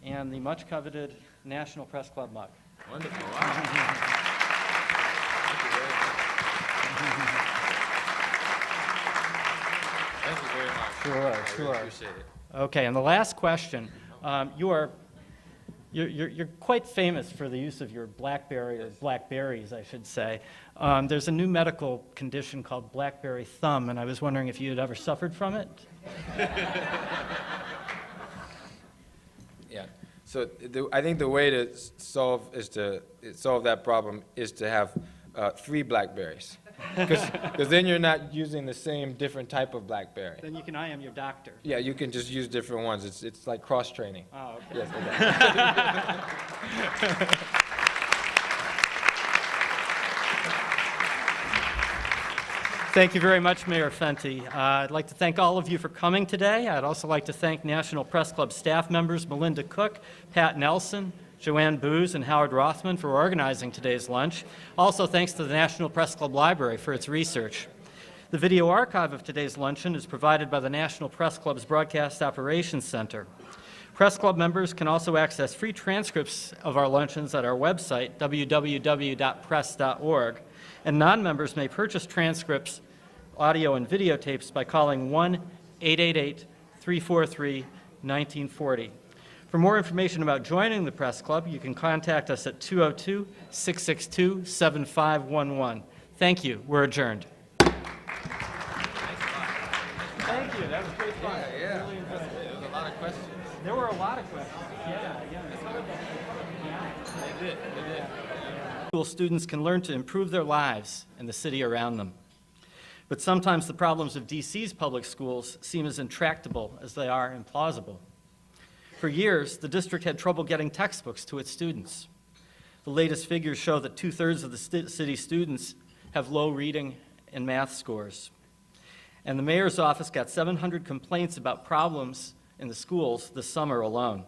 and the much-coveted National Press Club mug. Wonderful. Wow. Thank you very much. Sure, I sure. really appreciate it. Okay, and the last question. You're quite famous for the use of your BlackBerry, or Blackberries, I should say. There's a new medical condition called Blackberry thumb, and I was wondering if you had ever suffered from it? Yeah. So I think the way to solve that problem is to have 3 Blackberries, because then you're not using the same different type of Blackberry. Then I am your doctor. Yeah, you can just use different ones. It's like cross training. Oh, okay. Yes, okay. Thank you very much, Mayor Fenty. I'd like to thank all of you for coming today. I'd also like to thank National Press Club staff members Melinda Cook, Pat Nelson, Joanne Booz, and Howard Rothman for organizing today's lunch. Also, thanks to the National Press Club Library for its research. The video archive of today's luncheon is provided by the National Press Club's Broadcast Operations Center. Press Club members can also access free transcripts of our luncheons at our website, www.press.org, and non-members may purchase transcripts, audio, and videotapes by calling 1-888-343-1940. For more information about joining the Press Club, you can contact us at 202-662-7511. Thank you. We're adjourned. Thank you. That was great fun. Yeah. Really enjoyed it. There was a lot of questions. There were a lot of questions. Yeah. They did. School students can learn to improve their lives and the city around them. But sometimes the problems of DC's public schools seem as intractable as they are implausible. For years, the district had trouble getting textbooks to its students. The latest figures show that 2/3 of the city students have low reading and math scores. And the mayor's office got 700 complaints about problems in the schools this summer alone.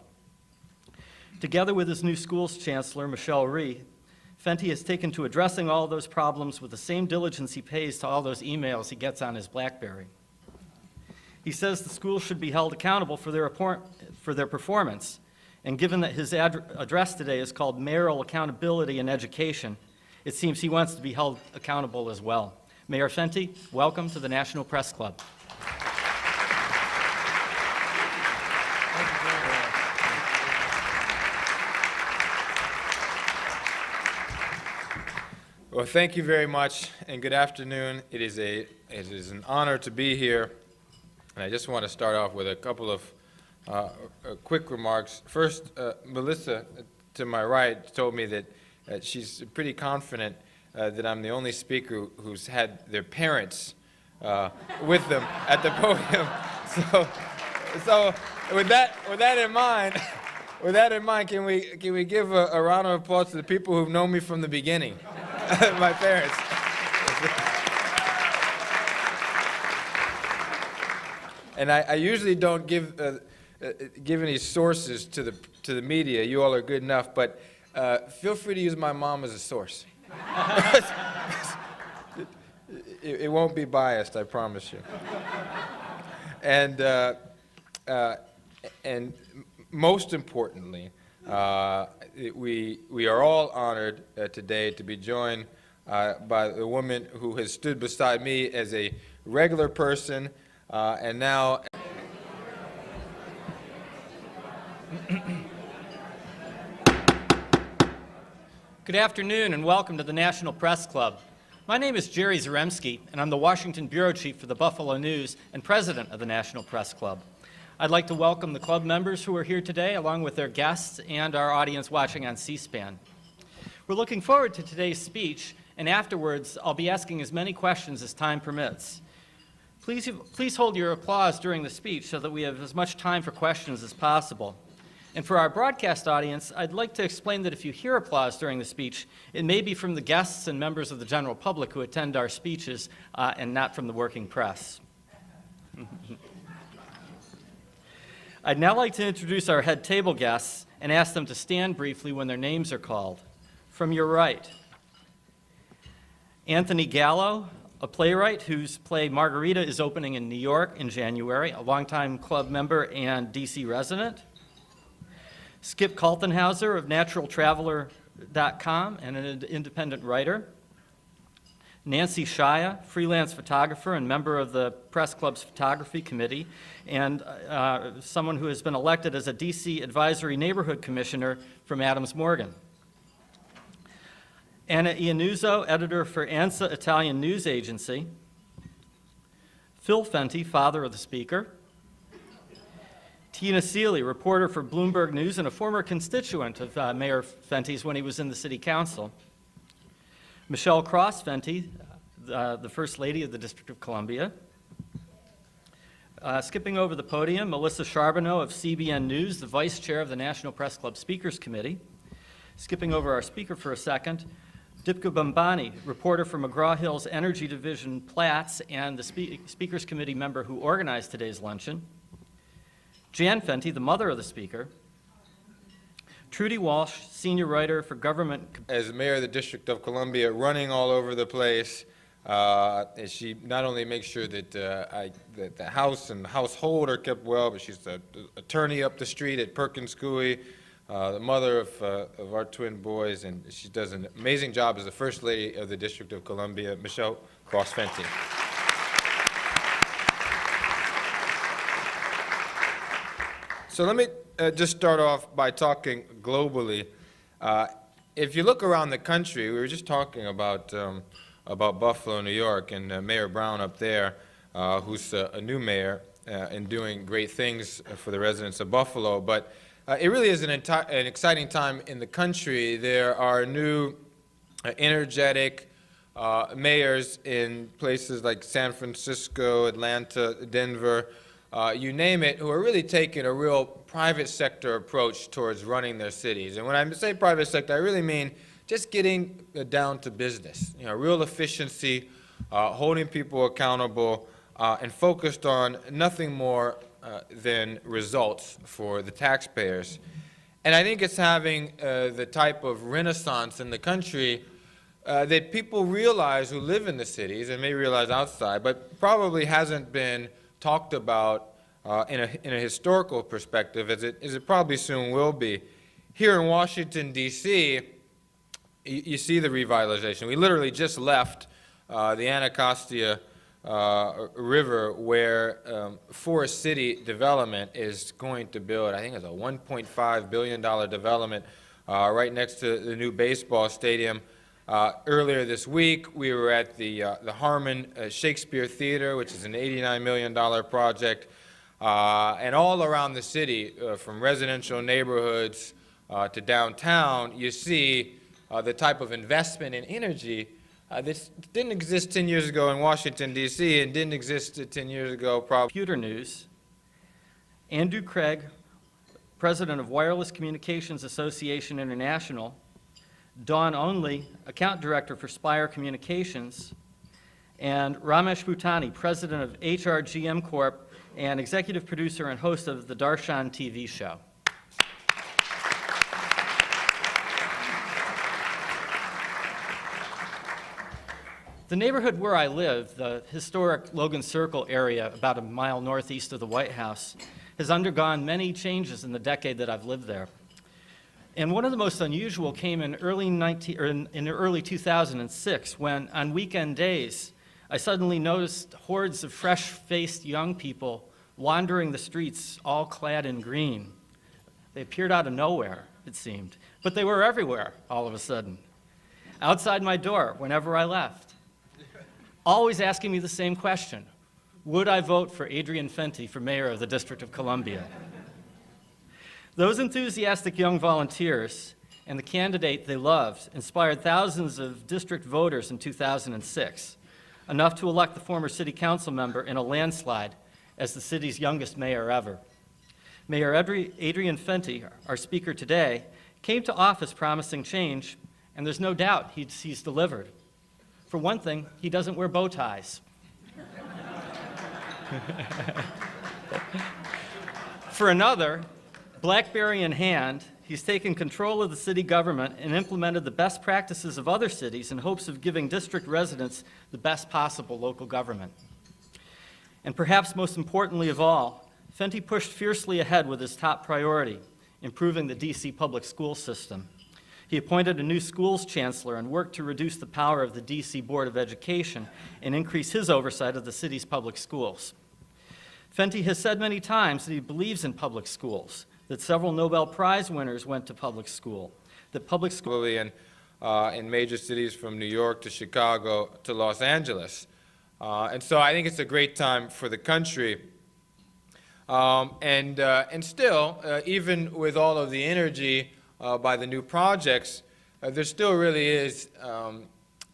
Together with his new schools chancellor, Michelle Rhee, Fenty has taken to addressing all those problems with the same diligence he pays to all those emails he gets on his BlackBerry. He says the schools should be held accountable for their performance, and given that his address today is called Mayoral Accountability in Education, it seems he wants to be held accountable as well. Mayor Fenty, welcome to the National Press Club. Well, thank you very much, and good afternoon. It is an honor to be here, and I just want to start off with a couple of quick remarks. First, Melissa, to my right, told me that she's pretty confident that I'm the only speaker who's had their parents with them at the podium. So with that in mind, can we give a round of applause to the people who've known me from the beginning? My parents. And I usually don't give any sources to the media. You all are good enough, but feel free to use my mom as a source. It won't be biased, I promise you. And most importantly, we are all honored today to be joined by the woman who has stood beside me as a regular person and now. Good afternoon and welcome to the National Press Club. My name is Jerry Zaremski, and I'm the Washington Bureau Chief for the Buffalo News and President of the National Press Club. I'd like to welcome the club members who are here today, along with their guests and our audience watching on C-SPAN. We're looking forward to today's speech, and afterwards I'll be asking as many questions as time permits. Please hold your applause during the speech so that we have as much time for questions as possible. And for our broadcast audience, I'd like to explain that if you hear applause during the speech, it may be from the guests and members of the general public who attend our speeches and not from the working press. I'd now like to introduce our head table guests and ask them to stand briefly when their names are called. From your right, Anthony Gallo, a playwright whose play Margarita is opening in New York in January, a longtime club member and D.C. resident. Skip Kaltenhauser of naturaltraveler.com and an independent writer. Nancy Shia, freelance photographer and member of the Press Club's Photography Committee, and someone who has been elected as a D.C. Advisory Neighborhood Commissioner from Adams Morgan. Anna Iannuzzo, editor for ANSA Italian News Agency. Phil Fenty, father of the speaker. Tina Seeley, reporter for Bloomberg News and a former constituent of Mayor Fenty's when he was in the City Council. Michelle Cross Fenty, the First Lady of the District of Columbia. Skipping over the podium, Melissa Charbonneau of CBN News, the Vice Chair of the National Press Club Speakers Committee. Skipping over our speaker for a second, Dipka Bambani, reporter for McGraw-Hill's Energy Division Platts and the Speakers Committee member who organized today's luncheon. Jan Fenty, the mother of the speaker. Trudy Walsh, senior writer for government. As mayor of the District of Columbia, running all over the place, she not only makes sure that, that the house and the household are kept well, but she's the attorney up the street at Perkins Coie, the mother of our twin boys, and she does an amazing job as the First Lady of the District of Columbia, Michelle Cross Fenty. So let me just start off by talking globally. If you look around the country, we were just talking about Buffalo, New York, and Mayor Brown up there, who's a new mayor and doing great things for the residents of Buffalo. But it really is an exciting time in the country. There are new, energetic mayors in places like San Francisco, Atlanta, Denver, you name it, who are really taking a real private sector approach towards running their cities. And when I say private sector, I really mean just getting down to business, real efficiency, holding people accountable, and focused on nothing more than results for the taxpayers. And I think it's having the type of renaissance in the country that people realize who live in the cities, and may realize outside, but probably hasn't been talked about in a historical perspective, as it probably soon will be. Here in Washington, D.C., you see the revitalization. We literally just left the Anacostia River, where Forest City Development is going to build, I think it's a $1.5 billion development right next to the new baseball stadium. Earlier this week, we were at the Harmon Shakespeare Theater, which is an $89 million project, and all around the city, from residential neighborhoods to downtown, you see the type of investment in energy that didn't exist 10 years ago in Washington, D.C., and didn't exist 10 years ago probably. Computer news. Andrew Craig, president of Wireless Communications Association International, Dawn Only, account director for Spire Communications, and Ramesh Bhutani, president of HRGM Corp. And executive producer and host of the Darshan TV show. The neighborhood where I live, the historic Logan Circle area, about a mile northeast of the White House, has undergone many changes in the decade that I've lived there. And one of the most unusual came in early 2006, when on weekend days, I suddenly noticed hordes of fresh-faced young people wandering the streets, all clad in green. They appeared out of nowhere, it seemed, but they were everywhere all of a sudden. Outside my door, whenever I left. Always asking me the same question: would I vote for Adrian Fenty for mayor of the District of Columbia? Those enthusiastic young volunteers and the candidate they loved inspired thousands of district voters in 2006, enough to elect the former city council member in a landslide as the city's youngest mayor ever. Mayor Adrian Fenty, our speaker today, came to office promising change, and there's no doubt he's delivered. For one thing, he doesn't wear bow ties. For another, BlackBerry in hand, he's taken control of the city government and implemented the best practices of other cities in hopes of giving district residents the best possible local government. And perhaps most importantly of all, Fenty pushed fiercely ahead with his top priority, improving the D.C. public school system. He appointed a new schools chancellor and worked to reduce the power of the D.C. Board of Education and increase his oversight of the city's public schools. Fenty has said many times that he believes in public schools, that several Nobel Prize winners went to public school, that public school in major cities from New York to Chicago to Los Angeles. And so I think it's a great time for the country. And still, even with all of the energy by the new projects, there still really is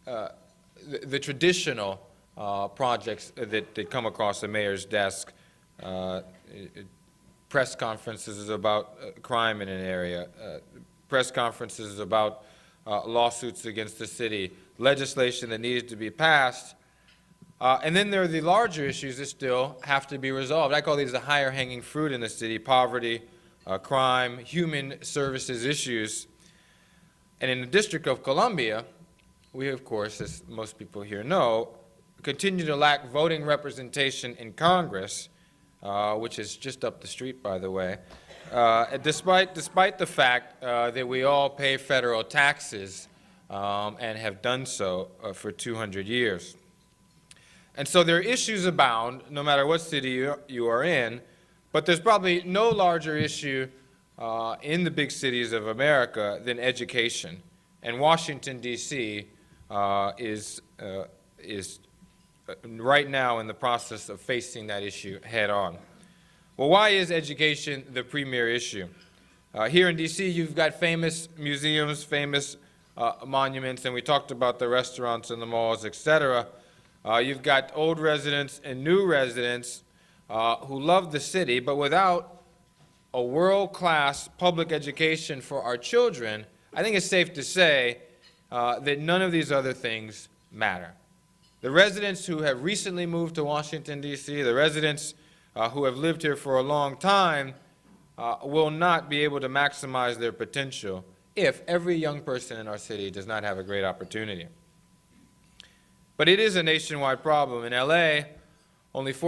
the traditional projects that come across the mayor's desk. Press conferences about crime in an area, press conferences about lawsuits against the city, legislation that needed to be passed. And then there are the larger issues that still have to be resolved. I call these the higher hanging fruit in the city: poverty, crime, human services issues. And in the District of Columbia, we, of course, as most people here know, continue to lack voting representation in Congress, which is just up the street, by the way, despite the fact that we all pay federal taxes and have done so for 200 years. And so there are issues abound, no matter what city you are in, but there's probably no larger issue in the big cities of America than education. And Washington, D.C. is right now in the process of facing that issue head on. Well, why is education the premier issue? Here in D.C., you've got famous museums, famous monuments, and we talked about the restaurants and the malls, etc. You've got old residents and new residents who love the city, but without a world-class public education for our children, I think it's safe to say that none of these other things matter. The residents who have recently moved to Washington, D.C., the residents who have lived here for a long time will not be able to maximize their potential if every young person in our city does not have a great opportunity. But it is a nationwide problem. In L.A., only 4